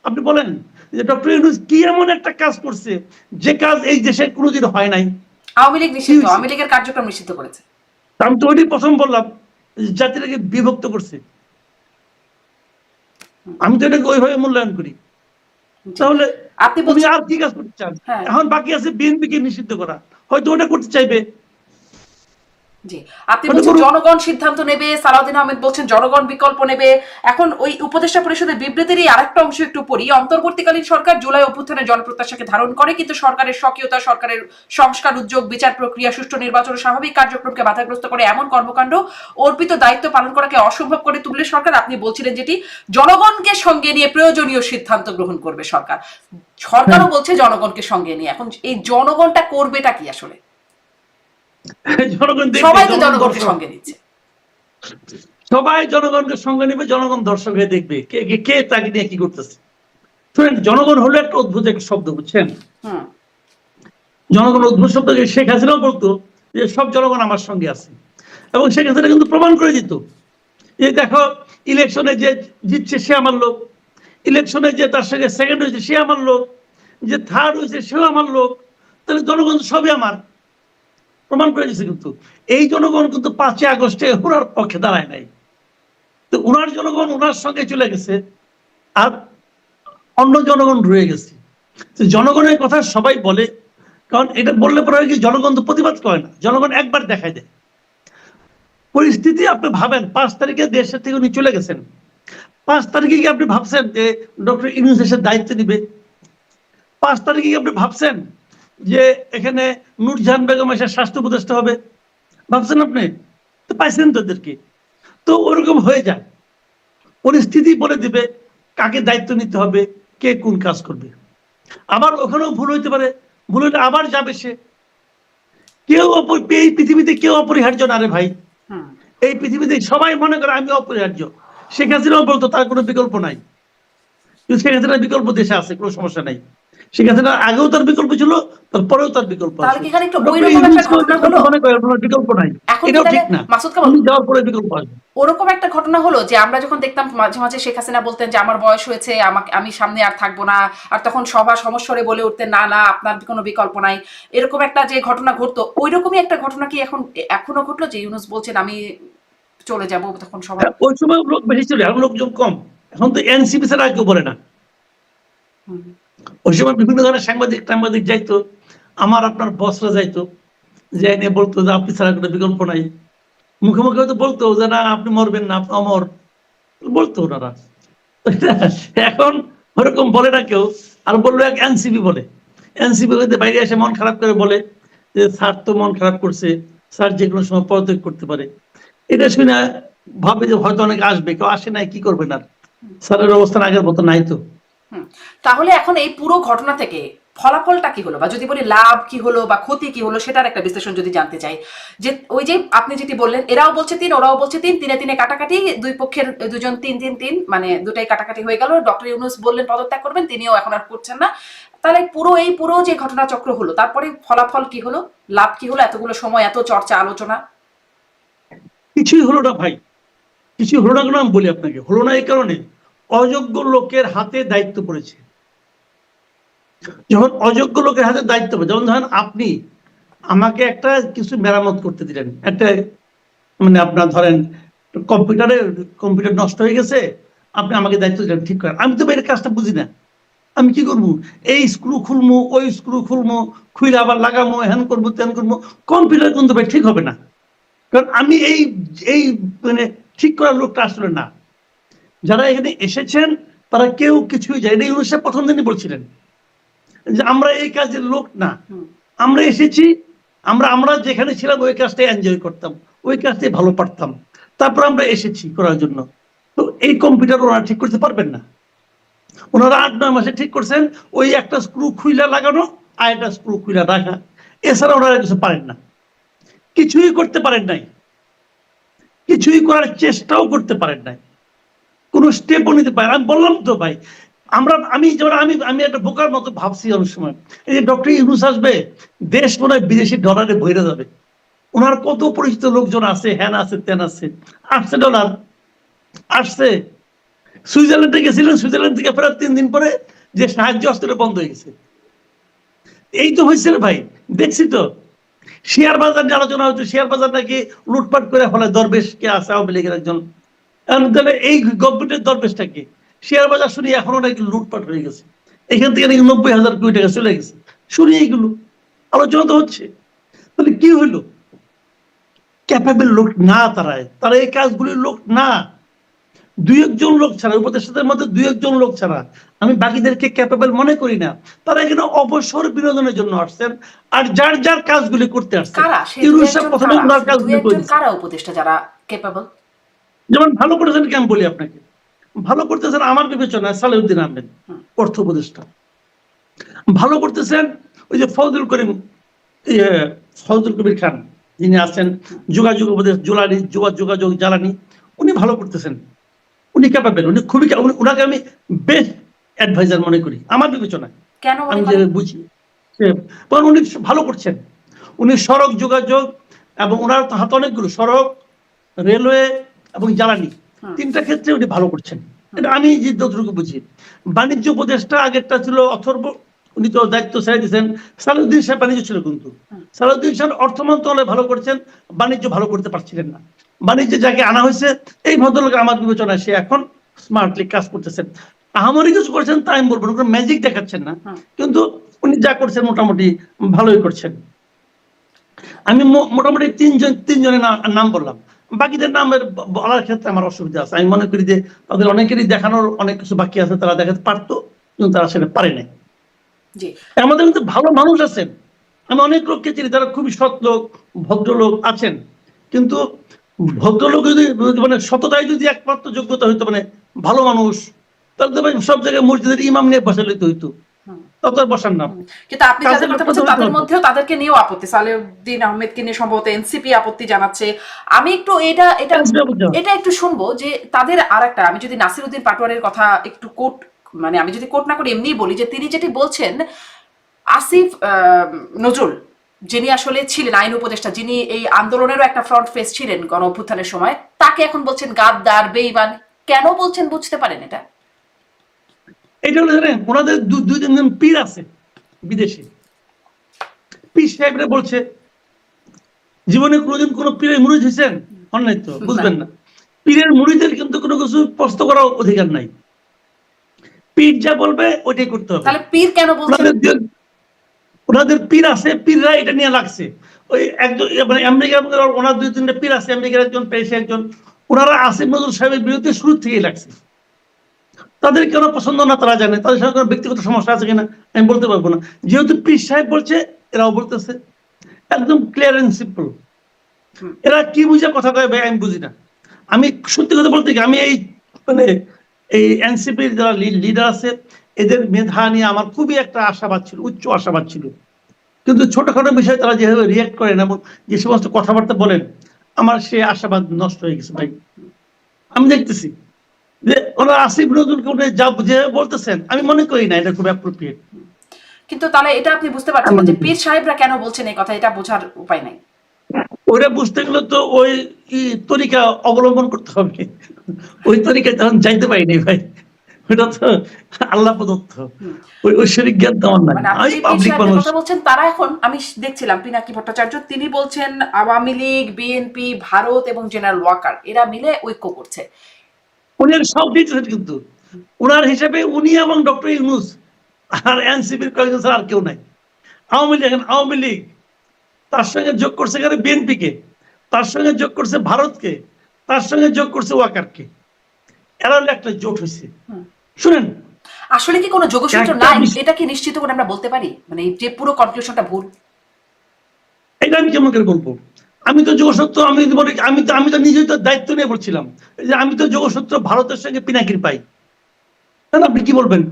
B: আপনি বলেন যে ডক্টর ইউনূস কি এমন একটা কাজ করছে যে কাজ এই দেশে কোনোদিন হয় নাই?
A: আওয়ামী লীগ নিষিদ্ধ, আওয়ামী লীগের কার্যক্রম নিষিদ্ধ করেছে।
B: আমি তো ওইটাই প্রথম বললাম, জাতিটাকে বিভক্ত করছে। আমি তো এটাকে ওইভাবে মূল্যায়ন করি। তাহলে
A: আপনি
B: উনি আর কি কাজ করতে চান? এখন বাকি আছে বিএনপিকে নিষিদ্ধ করা, হয়তো ওটা করতে চাইবে।
A: জি, আপনি বলছেন জনগণ সিদ্ধান্ত নেবে, সালাউদ্দিন আহমেদ বলছেন জনগণ বিকল্প নেবে। এখন ওই উপদেষ্টা পরিষদের বিবৃতিরই আরেকটা অংশ একটু পড়ি। অন্তর্বর্তীকালীন সরকার জুলাই অভ্যুত্থানের জনপ্রত্যাশাকে ধারণ করে, কিন্তু সরকারের স্বকীয়তা, সরকারের সংস্কার উদ্যোগ, বিচার প্রক্রিয়া, সুষ্ঠু নির্বাচন ও স্বাভাবিক কার্যক্রমকে বাধাগ্রস্ত করে এমন কর্মকাণ্ড অর্পিত দায়িত্ব পালন করাকে অসম্ভব করে তুললে সরকার, আপনি বলছিলেন যেটি জনগণকে সঙ্গে নিয়ে প্রয়োজনীয় সিদ্ধান্ত গ্রহণ করবে সরকার। সরকারও বলছে জনগণকে সঙ্গে নিয়ে। এখন এই জনগণটা করবেটা কি আসলে? সবাই তো জনগণকে সঙ্গে নিচ্ছে,
B: সবাই জনগণকে সঙ্গে নেবে, জনগণ দর্শক হয়ে দেখবে কে কে তাকে নিয়ে কি করতেছে। শুনেন, জনগণ হলো একটা অদ্ভুত একটা শব্দ, বুঝছেন? জনগণ অদ্ভুত শব্দ। শেখ হাসিনাও বলতো যে সব জনগণ আমার সঙ্গে আছে, এবং শেখ হাসিনা কিন্তু প্রমাণ করে দিত যে দেখো, ইলেকশনে যে জিতছে সে আমার লোক, ইলেকশনে যে তার সঙ্গে সেকেন্ড হয়েছে সে আমার লোক, যে থার্ড হয়েছে সেও আমার লোক, তাহলে জনগণ সবই আমার, প্রমাণ করে দিচ্ছে। কিন্তু এই জনগণ কিন্তু 5ই আগস্টে ওনার পক্ষে দাঁড়ায় নাই। তো ওনার জনগণ ওনার সঙ্গে চলে গেছে, আর অন্য জনগণ রয়ে গেছে। তো জনগণের কথা সবাই বলে, কারণ এটা বললে পরে কি জনগণ তো প্রতিবাদ করে না, জনগণ একবার দেখায় দেয় পরিস্থিতি। আপনি ভাবেন 5 তারিখে দেশের থেকে উনি চলে গেছেন, 5 তারিখে কি আপনি ভাবছেন যে ডক্টর ইউনূস দেশের দায়িত্ব নিবে? 5 তারিখে কি আপনি ভাবছেন যে এখানে নূরজাহান বেগম এসে স্বাস্থ্য উপদেষ্টা হবে? ভাবছেন আপনি? তো পাইছেন তো এদেরকে। তো ওরকম হয়ে যায়, পরিস্থিতি বলে দিবে কাকে দায়িত্ব নিতে হবে, কে কোন কাজ করবে। আবার ওখানেও ভুল হইতে পারে, ভুল হইলে আবার যাবে সে। কেউ এই পৃথিবীতে কেউ অপরিহার্য না রে ভাই। এই পৃথিবীতে সবাই মনে করে আমি অপরিহার্য। শেখ হাসিনাও বলতো তার কোনো বিকল্প নাই, কিন্তু শেখ হাসিনার বিকল্প দেশে আছে, কোনো সমস্যা নাই। শেখ হাসিনার আগেও তার বিকল্প ছিল, তারপরেও তার বিকল্প আছে। বিকল্প নাই, এটাও ঠিক না। যাওয়ার পরে বিকল্প আসবে।
A: ওরকম একটা ঘটনা হলো যে আমরা যখন দেখতাম মাঝে মাঝে শেখ হাসিনা বলতেন যে আমার বয়স হয়েছে, আমাকে, আমি সামনে আর থাকবো না, আর তখন সভা সমস্বরে বলে উঠতেন না না আপনার কোনো বিকল্প নাই। এরকম একটা যে ঘটনা ঘটতো, ওই রকমই একটা ঘটনা কি এখনো ঘটলো যে ইউনূস বলছেন আমি চলে যাব? তখন সবাই,
B: ওই সময় লোক বেশি ছিল, এখন লোকজন কম। এখন তো এনসিপি ছাড়া কেউ বলে না। ওই সময় বিভিন্ন ধরনের সাংবাদিক যাইতো, আমার আপনার বসরা যাইতো, যে নিয়ে বলতো যে আপনি ছাড়া কোনো বিকল্প নাই। মুখে মুখে হয়তো বলতো যে না আপনি মরবেন না, আপনি অমর, বলতো ওনারা। এখন ওরকম বলে না কেউ। আর বললো এক এনসিপি বলে, এনসিপি হইতে বাইরে এসে মন খারাপ করে বলে যে স্যার তো মন খারাপ করছে, স্যার যে কোনো সময় পদত্যাগ করতে পারে। এটা শুনে ভাবে যে হয়তো অনেকে আসবে, কেউ আসে নাই, কি করবে না, স্যারের অবস্থান আগের মতো নাই তো।
A: তাহলে এখন এই পুরো ঘটনা থেকে ফলাফলটা কি হলো, বা যদি বলি লাভ কি হলো বা ক্ষতি কি হলো, সেটার একটা বিশ্লেষণ যদি জানতে চাই। যে ওই যে আপনি যেটি বললেন, এরাও বলছে 3, ওরাও বলছে 3, 3-3 কাটাকাটি, দুই পক্ষের দুজন 3-3-3, মানে দুটাই কাটাকাটি হয়ে গেল। ডক্টর ইউনূস বললেন পদত্যাগ করবেন, তিনিও এখন আর করছেন না। তাহলে এই পুরো যে ঘটনাচক্র হলো, তারপরে ফলাফল কি হলো, লাভ কি হলো, এতগুলো সময় এত চর্চা আলোচনা?
B: কিছুই হলো না ভাই, কিছুই হলো না। কেন আমি বলি আপনাকে, হলো না এই কারণে অযোগ্য লোকের হাতে দায়িত্ব পড়েছে। যখন অযোগ্য লোকের হাতে দায়িত্ব পড়ে, যেমন ধরেন আপনি আমাকে কিছু মেরামত করতে দিলেন, মানে আপনার ধরেন কম্পিউটার নষ্ট হয়ে গেছে, আপনি আমাকে দায়িত্ব দিলেন ঠিক করেন। আমি তো এই কাজটা বুঝি না, আমি কি করবো? এই স্ক্রু খুলবো, ওই স্ক্রু খুলবো, খুলে আবার লাগাবো, হ্যান করবো ত্যান করবো। কম্পিউটার কিন্তু ভাই ঠিক হবে না, কারণ আমি এই মানে ঠিক করার লোকটা আসলে না। যারা এখানে এসেছেন তারা কেউ কিছুই যায় না। ইউনূস সাহেব প্রথম দিনই বলছিলেন যে আমরা এই কাজের লোক না, আমরা এসেছি, আমরা যেখানে ছিলাম ওই কাজটাই এনজয় করতাম, ওই কাজটাই ভালো পারতাম, তারপর আমরা এসেছি করার জন্য। তো এই কম্পিউটার ওনারা ঠিক করতে পারবেন না। ওনারা 8-9 মাসে ঠিক করছেন, ওই একটা স্ক্রু খুইলা লাগানো আর একটা স্ক্রু খুইলা রাখা, এছাড়া ওনারা কিছু পারেন না, কিছুই করতে পারেন নাই, কিছুই করার চেষ্টাও করতে পারেন নাই, কোন স্টেপও নিতে পারেন। আমি বললাম তো ভাই, আমি একটা বোকার মতো ভাবছি অনেক সময়, এই যে ডক্টর ইউনূস আসবে, দেশ মনে হয় বিদেশি ডলারে ভরে যাবে, ওনার কত পরিচিত লোকজন আছে, হ্যান আছে, তেন আছে, আসছে ডলার, আসছে। সুইজারল্যান্ডে গেছিলেন, সুইজারল্যান্ড থেকে ফেরার 3 দিন পরে যে সাহায্য আসতে বন্ধ হয়ে গেছে। এই তো হয়েছিল ভাই, দেখছি তো। শেয়ার বাজার নিয়ে আলোচনা হচ্ছে, শেয়ার বাজার নাকি লুটপাট করে ফলে দরবেশ কে আছে আওয়ামী লীগের একজন, তাহলে এই গভর্নমেন্টের দরবেশটা কি? শেয়ার বাজার শুনি এখনো নাকি লুটপাট হয়ে গেছে, এখান থেকে নাকি 90,000 কোটি টাকা চলে গেছে, শুনি এইগুলো আলোচনা তো হচ্ছে। তাহলে কি হইলো? ক্যাপাবল লোক না, তারা এই কাজগুলির লোক না। 2-1 জন লোক ছাড়া, উপদেষ্টাদের মধ্যে 2-1 জন লোক ছাড়া আমি বাকিদেরকে ক্যাপাবল মনে করি না। তারা এখানে অবসর বিনোদনের জন্য আসছেন, আর যার যার কাজগুলি করতে আসছেন।
A: কারা সেই
B: ইউনূস সাহেব
A: 2-1 জন?
B: প্রথমে
A: কারা
B: ওনার
A: সেই
B: কাজগুলি
A: 2-1
B: করে
A: জন?
B: দিয়েছেন।
A: কারা উপদেষ্টা যারা কেপেবল?
B: যেমন ভালো করেছেন কি আমি বলি আপনাকে, ভালো করতেছেন আমার বিবেচনায় সালেউদ্দিন আহমেদ, অর্থ উপদেষ্টা। ভালো করতেছেন ওই যে ফজলুল কবির খান, যিনি আছেন যোগাযোগ উপদেশ, যোগাযোগ জ্বালানি, উনি ভালো করতেছেন, উনি ক্যাপাবল, উনি খুবই, উনাকে আমি বেস্ট অ্যাডভাইজার মনে করি আমার বিবেচনায়,
A: কেন
B: আমি
A: মনে
B: যে
A: করেন?
B: বুঝি। কারণ উনি ভালো করছেন, উনি সড়ক যোগাযোগ এবং ওনার হাতে অনেকগুলো সড়ক, রেলওয়ে এবং জ্বালানি, 3টা ক্ষেত্রে উনি ভালো করছেন, এটা আমি যে যতটুকু বুঝি। বাণিজ্য উপদেষ্টা আগেরটা ছিল অথর্ব, উনি তো দায়িত্ব ছেড়ে দিয়েছেন। সালাউদ্দিন সাহেব বাণিজ্য ছিল, কিন্তু সালাউদ্দিন সাহেব অর্থ মন্ত্রণালয় ভালো করছেন, বাণিজ্য ভালো করতে পারছিলেন না। বাণিজ্যে যাকে আনা হয়েছে এই ভদ্রলোক আমার বিবেচনায় সে এখন স্মার্টলি কাজ করতেছেন। আহামরি কিছু করছেন তা আমি বলবো না, কোনো ম্যাজিক দেখাচ্ছেন না, কিন্তু উনি যা করছেন মোটামুটি ভালোই করছেন। আমি মোটামুটি 3জনের নাম বললাম, বাকিদের নামের বলার ক্ষেত্রে আমার অসুবিধা আছে। আমি মনে করি যে তাদের অনেকেরই দেখানোর অনেক কিছু বাকি আছে, তারা দেখাতে পারতো কিন্তু তারা সেটা পারে নাই। আমাদের কিন্তু ভালো মানুষ আছেন, আমি অনেক লোককে চিনি তারা খুবই সৎ লোক, ভদ্রলোক আছেন, কিন্তু ভদ্রলোক যদি মানে সততায় যদি একমাত্র যোগ্যতা হইতো, মানে ভালো মানুষ, তাহলে তো সব জায়গায় মসজিদের ইমাম নিয়ে বসে লইতে হইতো, তত বসার নাম।
A: কিন্তু আপনি যাদের কথা বলছেন তাদের মধ্যেও তাদেরকে নিয়েও আপত্তি, সালেউদ্দিন আহমেদকে নিয়ে সম্ভবত এনসিপি আপত্তি জানাচ্ছে। আমি একটু এটা একটু শুনবো যে তাদের আরেকটা, আমি যদি নাসিরউদ্দিন পাটোয়ারির কথা একটু কোট, মানে আমি যদি কোট না করে এমনিই বলি যে তিনি যেটি বলছেন, আসিফ নজরুল যিনি আসলে ছিলেন আইন উপদেষ্টা, যিনি এই আন্দোলনেরও একটা ফ্রন্ট ফেস ছিলেন গণ অভ্যুত্থানের সময়, তাকে এখন বলছেন গাদ্দার, বেঈমান। কেন বলছেন বুঝতে পারেন এটা?
B: এটা হলো জানেন, ওনাদের 2-3 জন পীর আছে বিদেশে, পীর সাহেবরা বলছে জীবনে কোনোদিন কোনো পীরের মুরিদ হয়েছেন? অন্যায় তো, বুঝবেন না। পীরের মুরিদের কিন্তু কোনো কিছু প্রশ্ন করার অধিকার নাই, পীর যা বলবে ওইটাই করতে হবে।
A: তাহলে পীর কেন বলছেন?
B: ওনাদের পীর আছে, পীররা এটা নিয়ে লাগছে। ওই একজন মানে আমেরিকার ওনার 2-3টা পীর আছে, আমেরিকার একজন, পেশে একজন, ওনারা আসিফ নজরুল সাহেবের বিরুদ্ধে শুরু থেকেই লাগছে। তাদের কেন পছন্দ না তারা জানে, তাদের সঙ্গে কোনো ব্যক্তিগত সমস্যা আছে কিনা আমি বলতে পারবো না। যেহেতু পীর সাহেব বলছে এরাও বলতেছে, একদম ক্লিয়ার এন্ড সিম্পল। এরা কি বুঝে কথা কয় ভাই আমি বুঝি না। আমি সত্যি কথা বলতে কি, আমি এই মানে এই এনসিপির যারা লিডার আছে এদের মেধা নিয়ে আমার খুবই একটা আশাবাদ ছিল, উচ্চ আশাবাদ ছিল, কিন্তু ছোটখাটো বিষয়ে তারা যেভাবে রিয়াক্ট করেন এবং যে সমস্ত কথাবার্তা বলেন, আমার সে আশাবাদ নষ্ট হয়ে গেছে ভাই। আমি দেখতেছি যে ওনারা আসিফ নজরুলকে উনি যা যে বলতেছেন, আমি মনে করি না এটা খুব অ্যাপ্রোপ্রিয়েট।
A: কিন্তু তাহলে এটা আপনি বুঝতে পারছেন না যে পীর সাহেবরা কেন বলছেন এই কথা, এটা বোঝার উপায় নাই।
B: ওইটা বুঝতে গেলে তো ওই তরিকা অবলম্বন করতে হবে, ওই তরিকায় তখন যাইতে পারিনি ভাই, ওটা তো আল্লাহ প্রদত্ত, ওই ঐশ্বরিক জ্ঞান তো আমার নাই। আমি পাবলিক মানুষ।
A: কথা বলছেন তারা এখন, আমি দেখছিলাম পিনাকি ভট্টাচার্য, তিনি বলছেন আওয়ামী লীগ, বিএনপি, ভারত এবং জেনারেল ওয়াকার এরা মিলে ঐক্য করছে।
B: উনি সব দিয়েছেন, কিন্তু উনার হিসেবে উনি এবং ডক্টর ইউনূস আর এনসিপির কয়েকজন ছাড়া আর কেউ নাই। আওয়ামী লীগ তার সঙ্গে যোগ করছে এখানে বিএনপিকে, তার সঙ্গে যোগ করছে ভারতকে, তার সঙ্গে যোগ করছে ওয়াকারকে, এরা একটা জোট হয়েছে। শুনেন,
A: আসলে কি কোনো যোগসূত্র নাই? এটা কি নিশ্চিত করে আমরা বলতে পারি, মানে যে পুরো কনক্লুশনটা ভুল?
B: এটা আমি কেমন করে বলবো? আমি তো যোগসূত্র, আমি তো নিজেই তো দায়িত্ব নিয়ে বলছিলাম যে আমি তো যোগসূত্র ভারতের সঙ্গে পিনাকির পাই, আপনি কি বলবেন?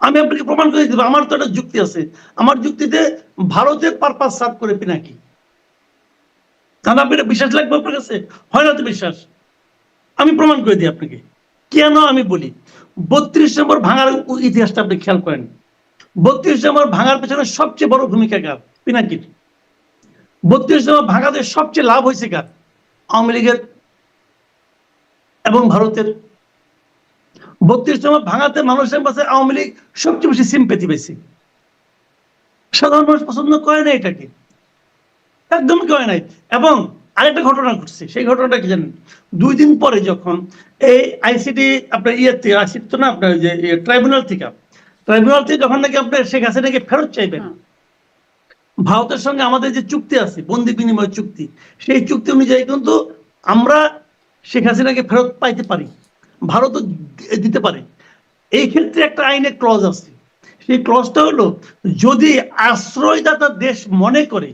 B: আমি আপনাকে প্রমাণ করে দিব, আমার তো একটা যুক্তি আছে। আমার যুক্তিতে ভারতের পারপাস সার্ভ করে পিনাকি। তাহলে আপনি এটা বিশ্বাস লাগবে আপনার কাছে? হয় না তো বিশ্বাস? আমি প্রমাণ করে দিই আপনাকে কেন আমি বলি। 32 নম্বর ভাঙার ইতিহাসটা আপনি খেয়াল করেন। 32 নম্বর ভাঙার পেছনে সবচেয়ে বড় ভূমিকা কার? পিনাকির। 32 নম্বর ভাঙাতে সবচেয়ে লাভ হয়েছে কার? আওয়ামী লীগের এবং ভারতের। 32 নম্বর ভাঙাতে মানুষের কাছে আওয়ামী লীগ সবচেয়ে বেশি সিম্পেথি পেয়েছে। সাধারণ মানুষ পছন্দ করে না এটাকে, একদম করে নাই। এবং আরেকটা ঘটনা ঘটছে, সেই ঘটনাটা কি জানেন? 2 দিন পরে যখন এই আইসিটি আপনার ইয়েতে আইসিটি তো না আপনার যে ট্রাইব্যুনাল থেকে যখন নাকি আপনার শেখ হাসিনাকে ফেরত চাইবেন, ভারতের সঙ্গে আমাদের যে চুক্তি আছে বন্দি বিনিময় চুক্তি, সেই চুক্তি অনুযায়ী কিন্তু আমরা শেখ হাসিনাকে ফেরত পাইতে পারি, ভারতও দিতে পারে। এই ক্ষেত্রে একটা আইনে ক্লজ আছে, সেই ক্লজটা হলো যদি আশ্রয়দাতা দেশ মনে করে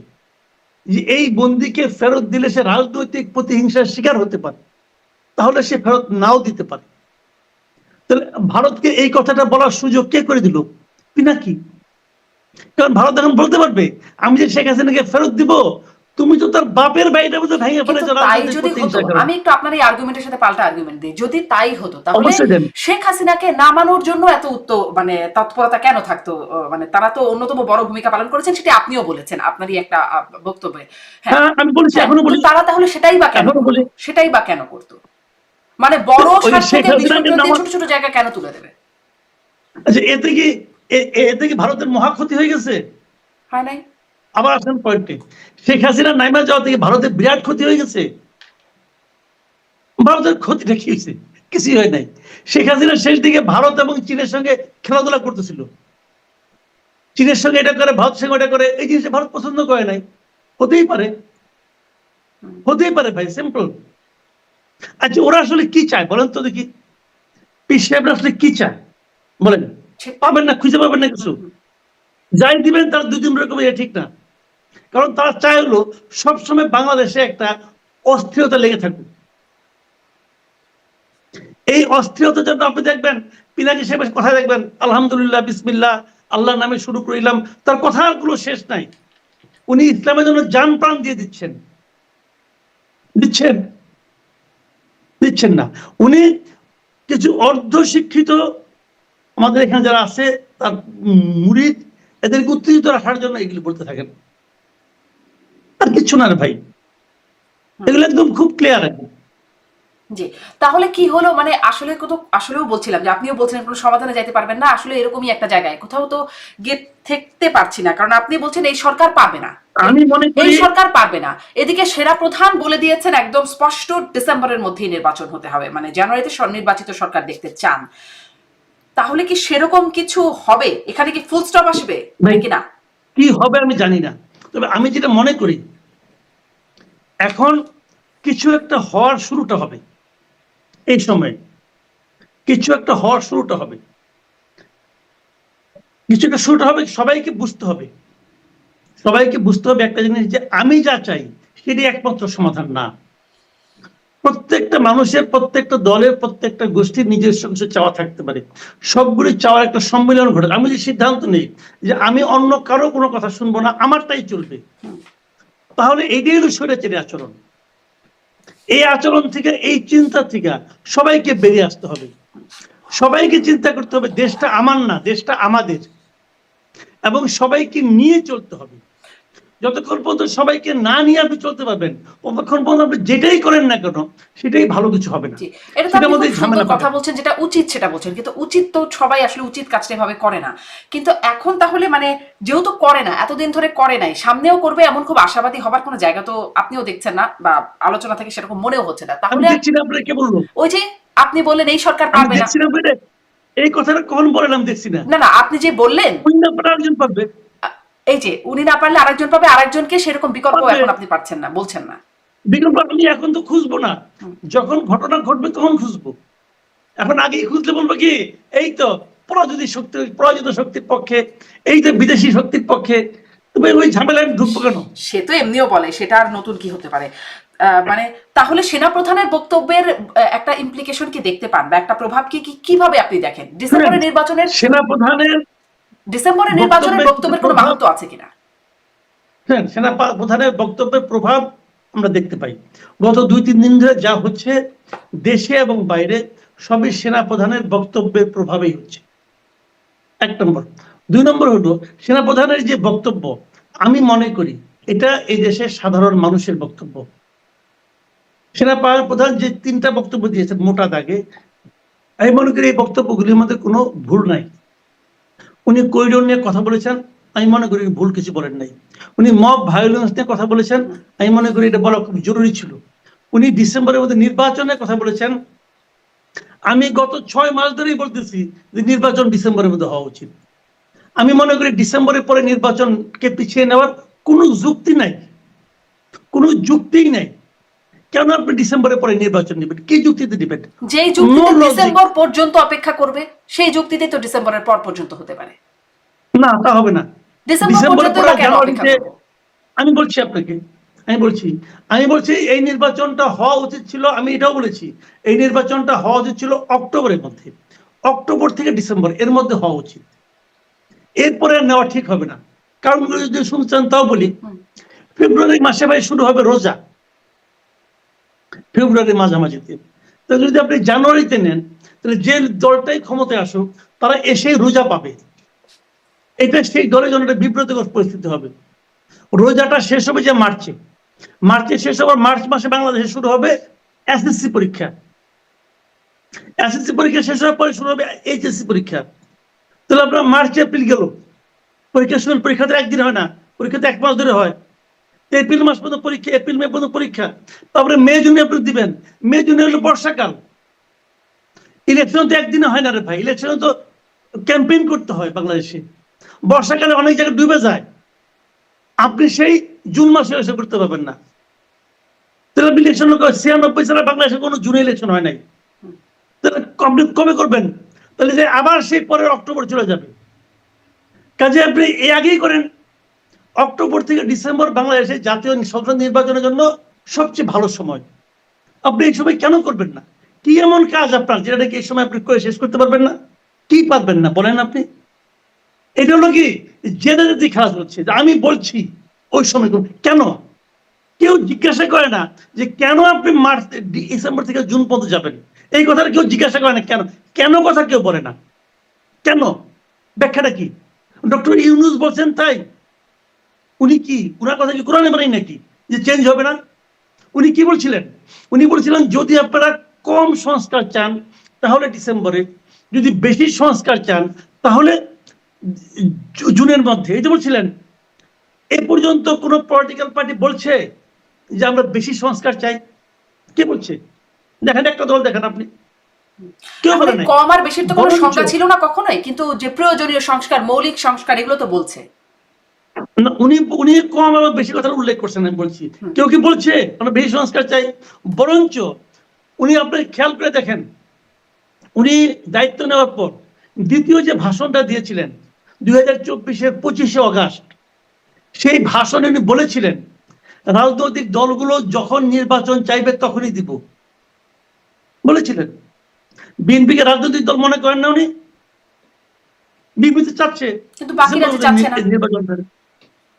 B: যে এই বন্দিকে ফেরত দিলে সে রাজনৈতিক প্রতিহিংসার শিকার হতে পারে, তাহলে সে ফেরত নাও দিতে পারে। তাহলে ভারতকে এই কথাটা বলার সুযোগ কে করে দিল? পিনাকি। কারণ ভারত এখন বলতে পারবে আমি যে শেখ হাসিনাকে ফেরত দিব, তুমি তো তার বাপের বাড়িটা মধ্যে ভেঙে ফেলে
A: তাই যদি হতো, আমি একটু আপনার এই আর্গুমেন্টের সাথে পাল্টা আর্গুমেন্ট দিই, যদি তাই হতো তাহলে শেখ হাসিনাকে নামানোর জন্য এত মানে তৎপরতা কেন থাকতো? মানে তারা তো অন্যতম বড় ভূমিকা পালন করেছেন, সেটা আপনিও বলেছেন আপনারই একটা বক্তব্যে। হ্যাঁ আমি বলছি, এখনো বলি তারা তাহলে সেটাই বা কেন করতো? মানে বড় স্বার্থকে বিসর্জন দিয়ে ছোট ছোট জায়গা কেন তুলে দেবে?
B: আচ্ছা, এতে কি ভারতের মহা ক্ষতি হয়ে গেছে?
A: হয় নাই।
B: আবার আসেন পয়েন্টে, শেখ হাসিনা নাইমা যাওয়া থেকে ভারতের বিরাট ক্ষতি হয়ে গেছে। ভারতের ক্ষতিটা কি হয়েছে? কিছুই হয় নাই। শেখ হাসিনা শেষ দিকে ভারত এবং চীনের সঙ্গে খেলাধুলা করতেছিল, চীনের সঙ্গে এটা করে, ভারতের সঙ্গে এটা করে। এই জিনিসটা ভারত পছন্দ করে নাই। হতেই পারে ভাই, সিম্পল। আচ্ছা, ওরা আসলে কি চায় বলেন তো দেখি? পীর সাহেবরা আসলে কি চায় বলেন? পাবেন না, খুঁজে পাবেন না কিছু। যাই দিবেন তার 2-3 রকম, এটা ঠিক না। কারণ তারা চায় হলো সবসময় বাংলাদেশে একটা অস্থিরতা লেগে থাকুক। এই অস্থিরতার জন্য আপনি দেখবেন পিনাকি সাহেবের কথা দেখবেন, আলহামদুলিল্লাহ, বিসমিল্লাহ, আল্লাহর নামে শুরু করিলাম, তার কথাগুলো শেষ নাই। উনি ইসলামের জন্য জান প্রাণ দিয়ে দিচ্ছেন না। উনি কিছু অর্ধ শিক্ষিত আমাদের এখানে যারা আছে তার মুরিদ, এদেরকে উত্তেজিত রাখার জন্য এগুলো বলতে থাকেন, আর কিছু না ভাই। এগুলো একদম খুব ক্লিয়ার আছে।
A: জি, তাহলে কি হলো? মানে আসলেও বলছিলাম যে আপনিও বলছিলেন কোনো সমাধানে যাইতে পারবেন না, আসলে এরকমই একটা জায়গায় কোথাও তো গিয়ে থাকতে পারছি না। কারণ আপনি বলছেন এই সরকার পারবে না,
B: আমি মনে করি
A: এই সরকার পারবে না। এদিকে সেরা প্রধান বলে দিয়েছেন একদম স্পষ্ট, ডিসেম্বরের মধ্যেই নির্বাচন হতে হবে, মানে জানুয়ারিতে নির্বাচিত সরকার দেখতে চান। তাহলে কি সেরকম কিছু হবে? এখানে কি ফুল স্টপ আসবে নাকি না?
B: কি হবে আমি জানি না, তবে আমি যেটা মনে করি এখন কিছু একটা হওয়ার শুরুটা হবে। এই সময় কিছু একটা হওয়ার শুরুটা হবে, সবাইকে বুঝতে হবে একটা জিনিস, যে আমি যা চাই সেটি একমাত্র সমাধান না। প্রত্যেকটা মানুষের, প্রত্যেকটা দলের, প্রত্যেকটা গোষ্ঠীর নিজস্ব কিছু চাওয়া থাকতে পারে। সবগুলি চাওয়ার একটা সম্মিলন ঘটে। আমি যে সিদ্ধান্ত নেই যে আমি অন্য কারো কোনো কথা শুনবো না, আমারটাই চলবে, তাহলে এইটাই হলো স্বৈরাচারী আচরণ। এই আচরণ থেকে, এই চিন্তা থেকে সবাইকে বেরিয়ে আসতে হবে। সবাইকে চিন্তা করতে হবে দেশটা আমার না, দেশটা আমাদের, এবং সবাইকে নিয়ে চলতে হবে। যতক্ষণ পর্যন্ত সবাইকে না নিয়ে আপনি চলতে পারবেন, ততক্ষণ পর্যন্ত আপনি যেটাই করেন না কেন সেটাই ভালো কিছু হবে না।
A: এটা মধ্যে ঝামেলা কথা বলছেন, যেটা উচিত সেটা বলছেন, কিন্তু উচিত তো সবাই আসলে উচিত কাজটা এভাবে করে না। কিন্তু এখন তাহলে মানে যেহেতু করে না, এতদিন ধরে করে নাই, সামনেও করবে এমন খুব আশাবাদী হবার কোনো জায়গা তো আপনিও দেখছেন না, বা আলোচনা থেকে সেরকম মনেও হচ্ছে না। তাহলে ওই যে আপনি বললেন এই সরকার পারবে না,
B: এই কথাটা কখন বললাম দেখছি না।
A: না আপনি যে বললেন
B: পারবে,
A: এই যে উনি না পারলে আরেকজন পাবে, আরেকজনকে সেরকম বিকল্প এখন আপনি পাচ্ছেন না, বলছেন না।
B: বিকল্প আমি এখন তো খুঁজবো না, যখন ঘটনা ঘটবে তখন খুঁজবো। এখন আগেই খুঁজলে বলবো কি এই তো পরাজিত শক্তির পক্ষে, এই তো বিদেশি শক্তির পক্ষে, তুমি ওই ঝামেলায় ঢুকবো কেন?
A: সে তো এমনিও বলে, সেটা আর নতুন কি হতে পারে? মানে তাহলে সেনাপ্রধানের বক্তব্যের একটা ইমপ্লিকেশন কি দেখতে পান বা একটা প্রভাব কিভাবে আপনি দেখেন ডিসেম্বরের নির্বাচনের বক্তব্যের কোনো মাহাত্ম্য আছে কিনা?
B: হ্যাঁ, সেনাপ্রধানের বক্তব্যের প্রভাব আমরা দেখতে পাই। গত 2-3 দিন ধরে যা হচ্ছে দেশে এবং বাইরে সবই সেনাপ্রধানের বক্তব্যের প্রভাবেই হচ্ছে, 1 নম্বর। 2 নম্বর হলো সেনাপ্রধানের যে বক্তব্য, আমি মনে করি এটা এই দেশের সাধারণ মানুষের বক্তব্য। সেনাপ্রধান যে 3টা বক্তব্য দিয়েছেন মোটা দাগে, আমি মনে করি এই বক্তব্যগুলির মধ্যে কোনো ভুল নাই। উনি করিডোর নিয়ে কথা বলেছেন, আমি মনে করি ভুল কিছু বলেন নাই। উনি মব ভায়োলেন্স নিয়ে কথা বলেছেন, আমি মনে করি এটা বলা খুব জরুরি ছিল। উনি ডিসেম্বরের মধ্যে নির্বাচনের কথা বলেছেন, আমি গত 6 মাস ধরেই বলতেছি যে নির্বাচন ডিসেম্বরের মধ্যে হওয়া উচিত। আমি মনে করি ডিসেম্বরের পরে নির্বাচনকে পিছিয়ে নেওয়ার কোনো যুক্তি নাই, কোনো যুক্তিই নাই। কেন আপনি ডিসেম্বরের পরে নির্বাচন নেবেন? কি যুক্তিতে দিবেন?
A: যেই যুক্তিতে ডিসেম্বর পর্যন্ত অপেক্ষা করবে সেই যুক্তিতে তো ডিসেম্বরের পর পর্যন্ত হতে পারে
B: না, তা হবে না।
A: ডিসেম্বরের পরে জানুয়ারিতে
B: আমি বলছি এই নির্বাচনটা হওয়া উচিত ছিল, আমি এটাও বলেছি এই নির্বাচনটা হওয়া উচিত ছিল অক্টোবরের মধ্যে, অক্টোবর থেকে ডিসেম্বর এর মধ্যে হওয়া উচিত। এরপরে নেওয়া ঠিক হবে না। কারণ যদি শুনছেন তাও বলি, ফেব্রুয়ারি মাসে ভাই শুরু হবে রোজা, ফেব্রুয়ারি মাঝামাঝিতে। তো যদি আপনি জানুয়ারিতে নেন তাহলে যে দলটাই ক্ষমতায় আসুক তারা এসে রোজা পাবে। এটা সেই দলের জন্য একটা বিব্রতকর পরিস্থিতি হবে। রোজাটা শেষ হবে যে মার্চে শেষ হবার মার্চ মাসে বাংলাদেশে শুরু হবে এসএসসি পরীক্ষা। এসএসসি পরীক্ষা শেষ হওয়ার পরে শুরু হবে এইচএসসি পরীক্ষা। তাহলে আপনার মার্চ এপ্রিল গেল, পরীক্ষা শুরু, পরীক্ষা তো একদিন হয় না, পরীক্ষা তো 1 মাস ধরে হয়। এপ্রিল মাস পর্যন্ত পরীক্ষা, এপ্রিল মে পর্যন্ত পরীক্ষা, তারপরে মে জুনে আপনি দিবেন। মে জুনে হলো বর্ষাকাল। ইলেকশন তো একদিনে হয় না রে ভাই, ইলেকশনে তো ক্যাম্পেইন করতে হয় বাংলাদেশে। বর্ষাকালে অনেক জায়গায় ডুবে যায়, আপনি সেই জুন মাসে এসে করতে পারবেন না। তাহলে আপনি ইলেকশন 96 সালে বাংলাদেশে কোনো জুনে ইলেকশন হয় নাই, তাহলে কবে করবেন? তাহলে যে আবার সেই পরের অক্টোবর চলে যাবে। কাজে আপনি এই আগেই করেন, অক্টোবর থেকে ডিসেম্বর বাংলাদেশে জাতীয় সংসদ নির্বাচনের জন্য সবচেয়ে ভালো সময়। আপনি এই সময় কেন করবেন না? কি এমন কাজ আপনার যেটা নাকি এই সময় আপনি করে শেষ করতে পারবেন না? কি পারবেন না বলেন আপনি? এটা হলো কি জেনারেলি খেলা হচ্ছে যে আমি বলছি ওই সময় কেন? কেউ জিজ্ঞাসা করে না যে কেন আপনি মার্চ ডিসেম্বর থেকে জুন পর্যন্ত যাবেন। এই কথাটা কেউ জিজ্ঞাসা করে না। কেন কেন কথা কেউ বলে না। কেন? ব্যাখ্যাটা কি? ডক্টর ইউনূস বলছেন তাই? উনি কি ওনার কথা কি কোরআনে বানাই নাকি যে চেঞ্জ হবে না? উনি কি বলছিলেন? উনি বলছিলেন যদি আপনারা কম সংস্কার চান তাহলে ডিসেম্বরে, যদি বেশি সংস্কার চান তাহলে জুনের মধ্যে। এই যে বলছিলেন। এ পর্যন্ত কোন পলিটিক্যাল পার্টি বলছে যে আমরা বেশি সংস্কার চাই? কে বলছে? দেখেন একটা দল দেখান আপনি।
A: কম আর বেশির তো কোনো সংখ্যা ছিল না কখনোই, কিন্তু যে প্রয়োজনীয় সংস্কার, মৌলিক সংস্কার, এগুলো তো বলছে।
B: উনি কম এবং বেশি কথা উল্লেখ করছেন। আমি বলছি কেউ কি বলছে আমরা বেশি সংস্কার চাই? বরঞ্চ উনি আপনি খেয়াল করে দেখেন, উনি দায়িত্ব নেওয়ার পর দ্বিতীয় যে ভাষণটা দিয়েছিলেন 2024-এর 25শে অগাস্ট, সেই ভাষণে উনি বলেছিলেন রাজনৈতিক দলগুলো যখন নির্বাচন চাইবে তখনই দিব বলেছিলেন। বিএনপিকে রাজনৈতিক দল মনে করেন না উনি? বিএনপি চাচ্ছে,
A: কিন্তু বাকিরা চাচ্ছে না।
B: নির্বাচনটা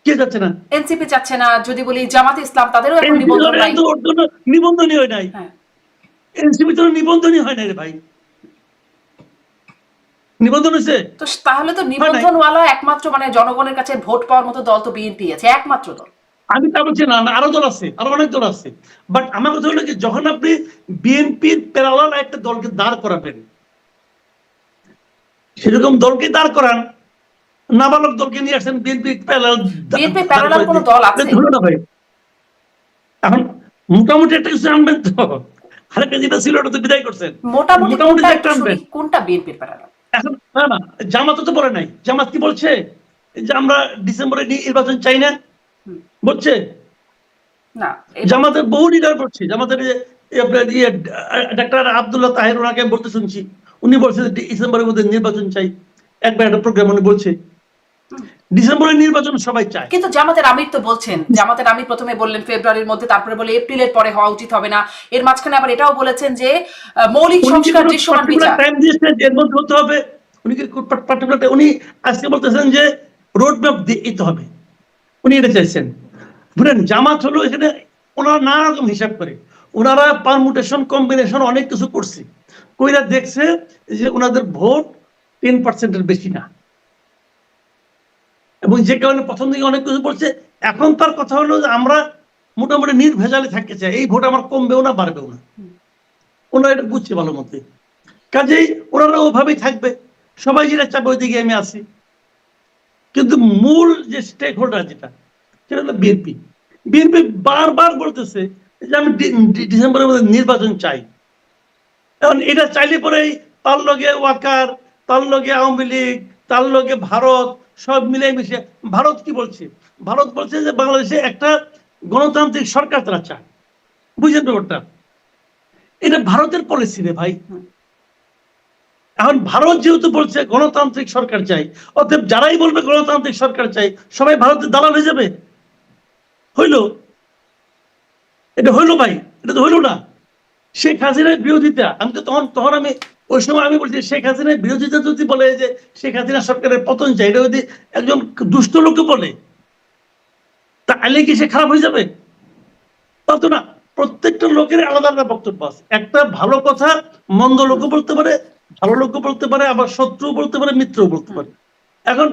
B: কে যাচ্ছে না?
A: এনসিপি যাচ্ছে না। যদি বলি জামাতে ইসলাম, তাদেরও এখন নিবন্ধন নাই।
B: নিবন্ধনই হয় নাই। এনসিপি তো নিবন্ধনই হয় নাই রে ভাই। নিবন্ধন হয়েছে
A: তো তাহলে তো নিবন্ধনওয়ালা একমাত্র মানে জনগণের কাছে ভোট পাওয়ার মতো দল তো বিএনপি আছে, একমাত্র দল।
B: আমি তা বলছি না, আরো দল আছে, আরো অনেক দল আছে। বাট আমার কথা হলো যে যখন আপনি বিএনপির প্যারালাল একটা দলকে দাঁড় করাবেন, সেরকম দলকে দাঁড় করান। নাবালক দলকে নিয়ে আসছেন বিএনপি প্যারালাল
A: কোনো দল আছে
B: ধরো না ভাই। এখন মোটামুটি একটা কিছু আনবেন তো। আরেকটা যেটা ছিল ওটা তো বিদায় করছেন।
A: মোটামুটি একটা আনবেন। কোনটা বিএনপির প্যারালাল?
B: এখন না জামাত তো বলে নাই। জামাত কি বলছে যে আমরা ডিসেম্বরে নির্বাচন চাই না বলছে
A: না?
B: জামাতের বহু লিডার বলছে। জামাতের ডাক্তার আব্দুল্লাহ তাহের ওনাকে বলতে শুনছি, উনি বলছে ডিসেম্বরের মধ্যে নির্বাচন চাই, একবার একটা প্রোগ্রাম উনি বলছে। ডিসেম্বরের নির্বাচন সবাই চায়।
A: কিন্তু জামাতের আমির তো বলছেন, জামাতের আমির প্রথমে বললেন ফেব্রুয়ারির মধ্যে, তারপরে বলে এপ্রিলের পরে হওয়া উচিত হবে না, এর মাঝখানে আবার এটাও বলেছেন যে মৌলিক
B: উনি কি
A: সংস্কার
B: কোনো
A: দৃশ্যমান
B: পার্টিকুলার
A: বিচার।
B: টাইম দিয়েছেন যে এর মধ্যে হতে হবে? উনি কি পার্টিকুলার, উনি আজকে বলতেছেন যে রোড ম্যাপ দিতে হবে, উনি এটা চাইছেন। বুঝলেন, জামাত হলো এখানে ওনারা নানা রকম হিসাব করে, ওনারা পারমুটেশন কম্বিনেশন অনেক কিছু করছে, কইরা দেখছে যে ওনাদের ভোট 10%-এর বেশি না, এবং যে কারণে প্রথম দিকে অনেক কিছু বলছে। এখন তার কথা হলো যে আমরা মোটামুটি নির্ভেজালে থাকতে চাই, এই ভোট আমার কমবেও না বাড়বেও না, ওনারা এটা বুঝছে ভালো মতে। কাজেই ওনারা ওভাবেই থাকবে, সবাই যেটা চাবে ওইদিকে আমি আসি। কিন্তু মূল যে স্টেক হোল্ডার যেটা, সেটা হলো বিএনপি। বিএনপি বারবার বলতেছে যে আমি ডিসেম্বরের মধ্যে নির্বাচন চাই। এখন এটা চাইলে পরেই তার লগে ওয়াকার, তার লগে আওয়ামী লীগ, তার লগে ভারত, সব মিলে মিশে ভারত কি বলছে? ভারত বলছে যে বাংলাদেশে একটা গণতান্ত্রিক সরকার তারা চায়। বুঝলেন ব্যাপারটা? এটা ভারতের পলিসি রে ভাই। এখন ভারত যেহেতু বলছে গণতান্ত্রিক সরকার চাই, অতএব যারাই বলবে গণতান্ত্রিক সরকার চাই সবাই ভারতের দালাল হয়ে যাবে। হইল? এটা হইলো ভাই? এটা তো হইলো না। শেখ হাসিনার বিরোধিতা, আমি তো তখন আমি ওই সময় আমি বলছি শেখ হাসিনার বিরোধিতা যদি বলে যে শেখ হাসিনা সরকারের পতন চাই, এটা যদি একজন দুষ্ট লোককে বলে তাহলে কি সে খারাপ হয়ে যাবে? তা তো না। প্রত্যেকটা লোকের আলাদা আলাদা বক্তব্য আছে। একটা ভালো কথা মন্দ লোকও বলতে পারে, ভালো লোকও বলতে পারে, আবার শত্রু বলতে পারে, মিত্রও বলতে পারে। এখন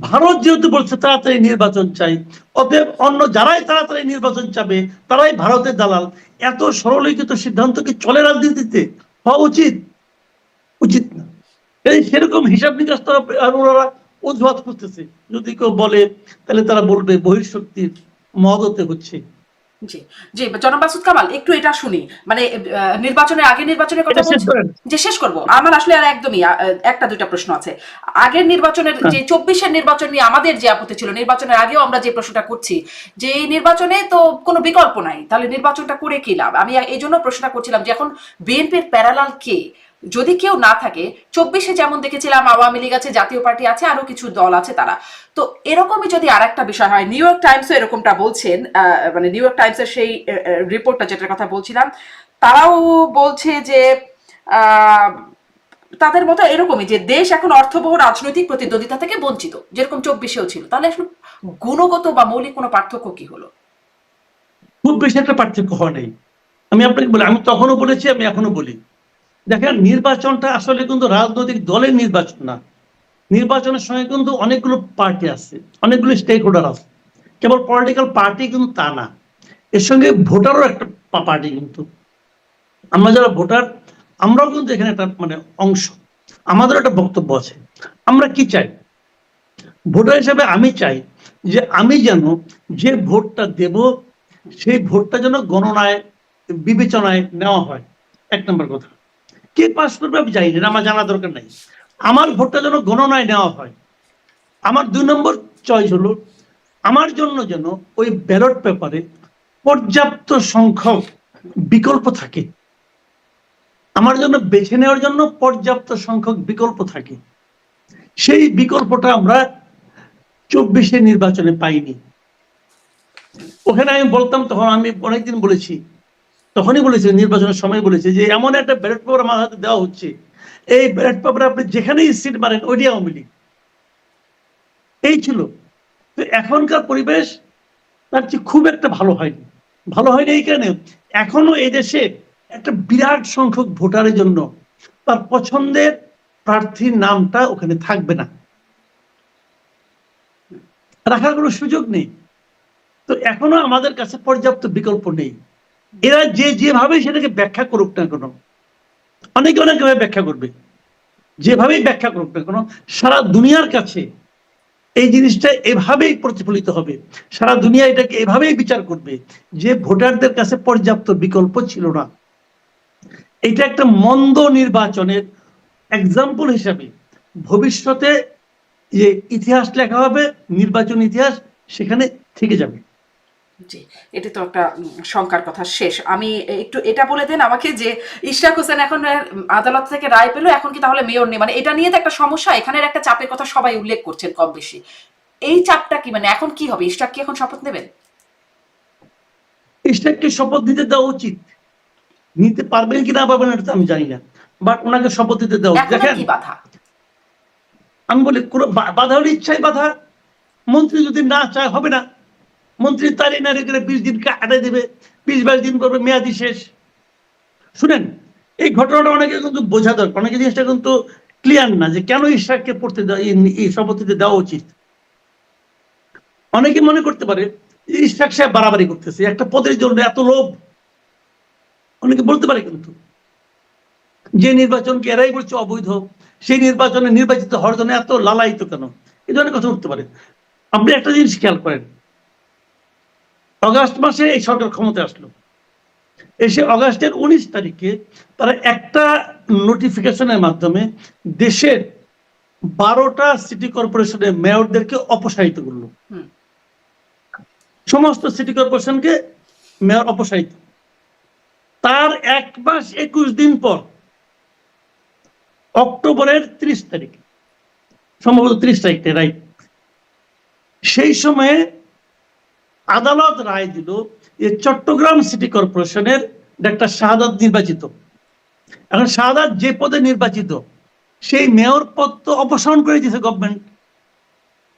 B: ভারত যেহেতু বলছে তাড়াতাড়ি নির্বাচন চাই, অতএব অন্য যারাই তাড়াতাড়ি নির্বাচন চাবে তারাই ভারতের দালাল। এত সরলীকৃত সিদ্ধান্ত কি চলে রাজনীতিতে? হওয়া উচিত? উচিত না। এই সেরকম হিসাব নিকাশ তারা ওনারা অজুহাত খুঁজতেছে। যদি কেউ বলে তাহলে তারা বলবে বহিঃশক্তির মদতে হচ্ছে।
A: জি জি, জনাব মাসুদ কামাল, একটু এটা শুনি, মানে নির্বাচনের আগে নির্বাচনের কথা
B: এটা শেষ
A: বলছি,
B: করেন।
A: যে শেষ করব। আমার আসলে আর একদমই একটা দুইটা প্রশ্ন আছে। আগের নির্বাচনের যে 24-এর নির্বাচন নিয়ে আমাদের যে আপত্তি ছিল, নির্বাচনের আগেও আমরা যে প্রশ্নটা করছি যে এই নির্বাচনে তো কোনো বিকল্প নাই, তাহলে নির্বাচনটা করে কি লাভ? আমি এই জন্য প্রশ্নটা করছিলাম যে এখন বিএনপির প্যারালাল কে, যদি কেউ না থাকে, 24-এ যেমন দেখেছিলাম আওয়ামী লীগ আছে, জাতীয় পার্টি আছে, আরো কিছু দল আছে তারা, তো এরকমই যদি আর একটা বিষয় হয়, নিউ ইয়র্ক টাইমসও এরকমটা বলছেন, মানে নিউ ইয়র্ক টাইমসের সেই রিপোর্টটা যেটার কথা বলছিলাম, তারাও বলছে যে তাদের মতো এরকমই, যে দেশ এখন অর্থবহ রাজনৈতিক প্রতিদ্বন্দ্বিতা থেকে বঞ্চিত, যেরকম 24-এও ছিল। তাহলে আসলে গুণগত বা মৌলিক কোনো পার্থক্য কি হলো?
B: খুব বেশি একটা পার্থক্য হয় নাই। আমি আপনাকে বলি, আমি তখনও বলেছি, আমি এখনো বলি, দেখেন নির্বাচনটা আসলে কিন্তু রাজনৈতিক দলের নির্বাচন না। নির্বাচনের সঙ্গে কিন্তু অনেকগুলো পার্টি আছে, অনেকগুলো স্টেক হোল্ডার আছে। কেবল পলিটিক্যাল পার্টি কিন্তু তা না, এর সঙ্গে ভোটারও একটা পার্টি। কিন্তু আমরা যারা ভোটার, আমরাও কিন্তু এখানে একটা মানে অংশ, আমাদের একটা বক্তব্য আছে। আমরা কি চাই? ভোটার হিসেবে আমি চাই যে আমি যেন যে ভোটটা দেব সেই ভোটটা যেন গণনায় বিবেচনায় নেওয়া হয়। এক নম্বর কথা। কে পাস করবে আমি জানি না, আমার জানা দরকার নাই। আমার ভোটটা যেন গণনায় নেওয়া হয়। আমার 2 নম্বর চয়েস হলো আমার জন্য যেন ওই ব্যালট পেপারে পর্যাপ্ত সংখ্যক বিকল্প থাকে। আমার জন্য বেছে নেওয়ার জন্য পর্যাপ্ত সংখ্যক বিকল্প থাকে। সেই বিকল্পটা আমরা 24-এর নির্বাচনে পাইনি। ওখানে আমি বলতাম, তখন আমি অনেকদিন বলেছি, তখনই বলেছি নির্বাচনের সময় বলেছি যে এমন একটা ব্যালট পেপার আমার হাতে দেওয়া হচ্ছে, এই ব্যালট পেপারে আপনি যেখানেই সিট মারেন ওইটাই আওয়ামী লীগ। এই ছিল। তো এখনকার পরিবেশ তার চেয়ে খুব একটা ভালো হয়নি। ভালো হয়নি এই কারণে এখনো এই দেশে একটা বিরাট সংখ্যক ভোটারের জন্য তার পছন্দের প্রার্থীর নামটা ওখানে থাকবে না, রাখার কোনো সুযোগ নেই। তো এখনো আমাদের কাছে পর্যাপ্ত বিকল্প নেই। এরা যেভাবে সেটাকে ব্যাখ্যা করুক না কেন, অনেকে অনেকভাবে ব্যাখ্যা করবে, যেভাবেই ব্যাখ্যা করুক না কেন, সারা দুনিয়ার কাছে এই জিনিসটা এভাবেই প্রতিফলিত হবে। সারা দুনিয়া এটাকে এভাবেই বিচার করবে যে ভোটারদের কাছে পর্যাপ্ত বিকল্প ছিল না। এটা একটা মন্দ নির্বাচনের এক্সাম্পল হিসাবে ভবিষ্যতে যে ইতিহাস লেখা হবে, নির্বাচন ইতিহাস, সেখানে থেকে যাবে।
A: জি, এটা তো একটা শঙ্কার কথা। শেষ আমি একটু এটা বলে দেন আমাকে, যে ইশরাক হোসেন এখন আদালত থেকে রায় পেলো, এখন কি তাহলে মেয়র নেই? মানে এটা নিয়ে তো একটা সমস্যা, এখানের একটা চাপের কথা সবাই উল্লেখ করছেন কম বেশি। এই চাপটা কি, মানে এখন কি হবে? ইশরাক কি এখন শপথ নেবেন?
B: ইশরাককে শপথ দিতে দেওয়া উচিত, নিতে পারবেন কি না পারবেন এটা তো আমি জানি না, বাট ওনাকে শপথ দিতে দেওয়া উচিত।
A: এখন আর
B: দেখেন
A: কি বাধা?
B: আমি বলি কোনো বাধা হলে ইচ্ছাই বাধা, মন্ত্রী যদি না চায় হবে না, মন্ত্রী তারিখ না রেখে 20 দিন কাটাই দেবে, 20-22 দিন করবে, মেয়াদি শেষ। শুনেন এই ঘটনাটা অনেকে কিন্তু বোঝা দরকার, অনেকে জিনিসটা কিন্তু ক্লিয়ার না যে কেন ইশরাককে পড়তে এই শপথ দিতে দেওয়া উচিত। অনেকে মনে করতে পারে যে ইশরাক সাহেব বাড়াবাড়ি করতেছে, একটা পদের জন্য এত লোভ, অনেকে বলতে পারে। কিন্তু যে নির্বাচনকে এরাই বলছে অবৈধ, সেই নির্বাচনে নির্বাচিত হওয়ার জন্য এত লালায়িত কেন, এই ধরনের কথা উঠতে পারে। আপনি একটা জিনিস খেয়াল করেন, অগাস্ট মাসে এই সরকার ক্ষমতায় আসলো, এসে অগাস্টের 19 তারিখে তারা একটা নোটিফিকেশনের মাধ্যমে দেশের 12টা সিটি কর্পোরেশনের মেয়রদেরকে অপসারিত করলো। সমস্ত সিটি কর্পোরেশনকে মেয়র অপসারিত। তার 1 মাস 21 দিন পর অক্টোবরের 30 তারিখ, সম্ভবত 30 তারিখে, রাইট, সেই সময়ে আদালত রায় দিল যে চট্টগ্রাম সিটি কর্পোরেশনের ডাক্তার শাহাদাত নির্বাচিত। এখন শাহাদাত যে পদে নির্বাচিত সেই মেয়র পদ তো অপসারণ করে দিয়েছে গভর্নমেন্ট,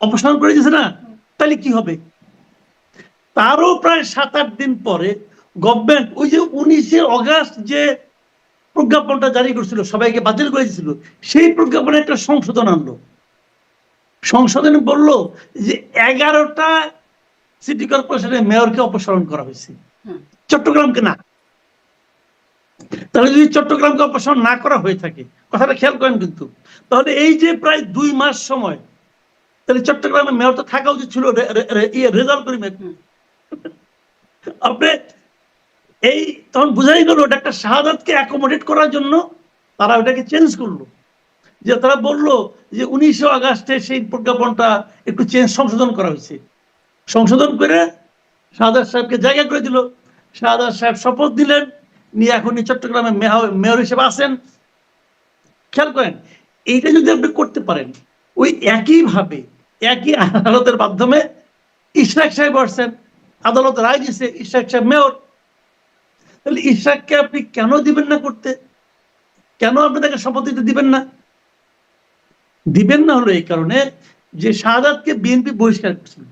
B: অপসারণ করে দিয়েছে না, তাহলে কি হবে? তারও প্রায় 7-8 দিন পরে গভর্নমেন্ট ওই যে 19শে অগাস্ট যে প্রজ্ঞাপনটা জারি করছিল, সবাইকে বাতিল করে দিয়েছিল, সেই প্রজ্ঞাপনে একটা সংশোধন আনলো। সংশোধনে বললো যে 11টা সিটি কর্পোরেশনের মেয়রকে অপসারণ করা হয়েছে, চট্টগ্রামকে না। তাহলে যদি চট্টগ্রামকে অপসারণ না করা হয়ে থাকে, কথাটা খেয়াল করেন কিন্তু, তাহলে এই যে প্রায় 2 মাস সময়, তাহলে চট্টগ্রামের মেয়র তো থাকা উচিত ছিল রেজাল্ট করি। আপনি এই তখন বোঝাই গেল ডাক্তার শাহাদাতকে অ্যাকোমোডেট করার জন্য তারা ওটাকে চেঞ্জ করলো, যে তারা বললো যে 19শে আগস্টে সেই প্রজ্ঞাপনটা একটু সংশোধন করা হয়েছে। সংশোধন করে শাহাদাত সাহেবকে জায়গা করে দিল, শাহাদাত সাহেব শপথ দিলেন, নিয়ে এখন চট্টগ্রামে মেয়র হিসেবে আছেন। খেয়াল করেন, এইটা যদি আপনি করতে পারেন, ওই একইভাবে একই আদালতের মাধ্যমে ইশরাক সাহেব আসছেন, আদালত রায় দিয়েছে, ইশরাক সাহেব মেয়র, তাহলে ইশরাককে আপনি কেন দিবেন না করতে? কেন আপনি তাকে শপথ দিতে দিবেন না? দিবেন না হলো এই কারণে যে শাহাদাতকে বিএনপি বহিষ্কার করছিল।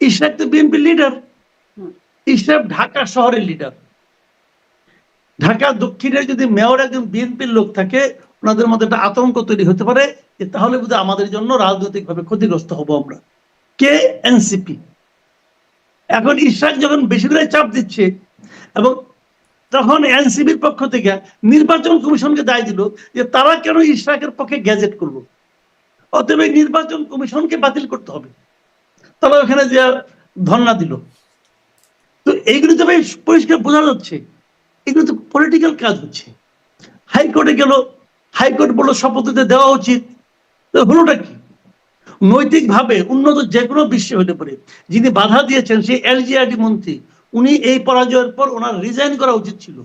B: ইশরাক তো বিএনপি লিডার, ইশরাক ঢাকা শহরের লিডার। ঢাকা দক্ষিণের যদি মেয়র একজন বিএনপির লোক থাকে, ওনাদের মধ্যে একটা আতঙ্ক তৈরি হতে পারে যে তাহলে বোধহয় আমাদের জন্য রাজনৈতিকভাবে ক্ষতিগ্রস্ত হব আমরা। কে? এনসিপি। এখন ইশরাক যখন বেশি করে চাপ দিচ্ছে, এবং তখন এনসিপির পক্ষ থেকে নির্বাচন কমিশনকে দায় দিল যে তারা কেন ইশরাকের পক্ষে গ্যাজেট করলো, অতএব নির্বাচন কমিশনকে বাতিল করতে হবে। তারা ওখানে যে ধর্ণা দিল। তো এইগুলো তো ভাই পরিষ্কার বোঝা যাচ্ছে এগুলো তো পলিটিক্যাল কাজ হচ্ছে। হাইকোর্টে গেল, হাইকোর্ট বললো শপথ দিতে দেওয়া উচিত, হলোটা কি? নৈতিকভাবে উন্নত যে কোনো বিশ্বে হতে পারে, যিনি বাধা দিয়েছেন সেই এলজিআরডি মন্ত্রী, উনি এই পরাজয়ের পর ওনার রিজাইন করা উচিত ছিল।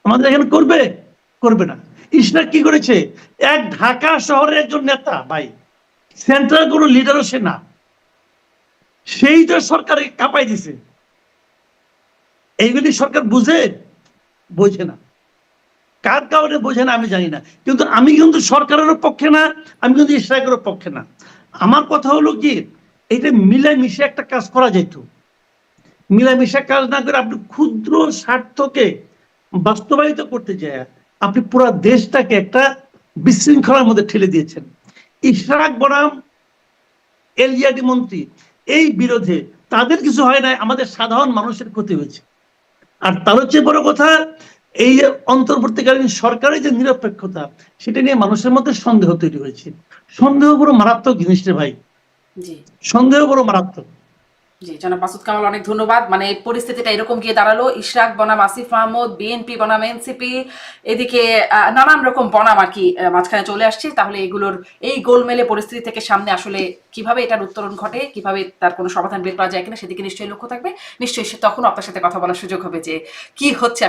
B: আমাদের এখানে করবে? করবে না। ইশরাক কি করেছে? এক ঢাকা শহরের একজন নেতা, ভাই সেন্ট্রাল কোনো লিডারও সে না, সেই তো সরকারকে কাঁপাই দিছে। এইগুলি সরকার বুঝে? বোঝে না। কার কারণে বোঝে না আমি জানি না, কিন্তু আমি কিন্তু সরকারেরও পক্ষে না, আমি কিন্তু ইশরাকেরও পক্ষে না। আমার কথা হলো কি, এটা মিলামিশে একটা কাজ করা যেত। মিলামিশা কাজ না করে আপনি ক্ষুদ্র স্বার্থকে বাস্তবায়িত করতে যায় আপনি পুরো দেশটাকে একটা বিশৃঙ্খলার মধ্যে ঠেলে দিয়েছেন। ইশরাক বনাম এলজিআরডি মন্ত্রী, এই বিরোধে তাদের কিছু হয় না, আমাদের সাধারণ মানুষের ক্ষতি হয়েছে। আর তার চেয়ে বড় কথা, এই যে অন্তর্বর্তীকালীন সরকারের যে নিরপেক্ষতা, সেটা নিয়ে মানুষের মধ্যে সন্দেহ তৈরি হয়েছে। সন্দেহ বড় মারাত্মক জিনিস রে ভাই, সন্দেহ বড় মারাত্মক।
A: জি জনাব মাসুদ কামাল, অনেক ধন্যবাদ। মানে পরিস্থিতিটা এরকম গিয়ে দাঁড়ালো, ইশরাক বনাম আসিফ মাহমুদ, বিএনপি বনাম এনসিপি, এদিকে নানান রকম বনাম আর কি মাঝখানে চলে আসছে। তাহলে এগুলোর এই গোলমেলে পরিস্থিতি থেকে সামনে আসলে কিভাবে এটার উত্তরণ ঘটে, কিভাবে তার কোনো সমাধান বের করা যায় কিনা, সেদিকে নিশ্চয়ই লক্ষ্য থাকবে। নিশ্চয়ই তখন আপনার সাথে কথা বলার সুযোগ হবে যে কি হচ্ছে।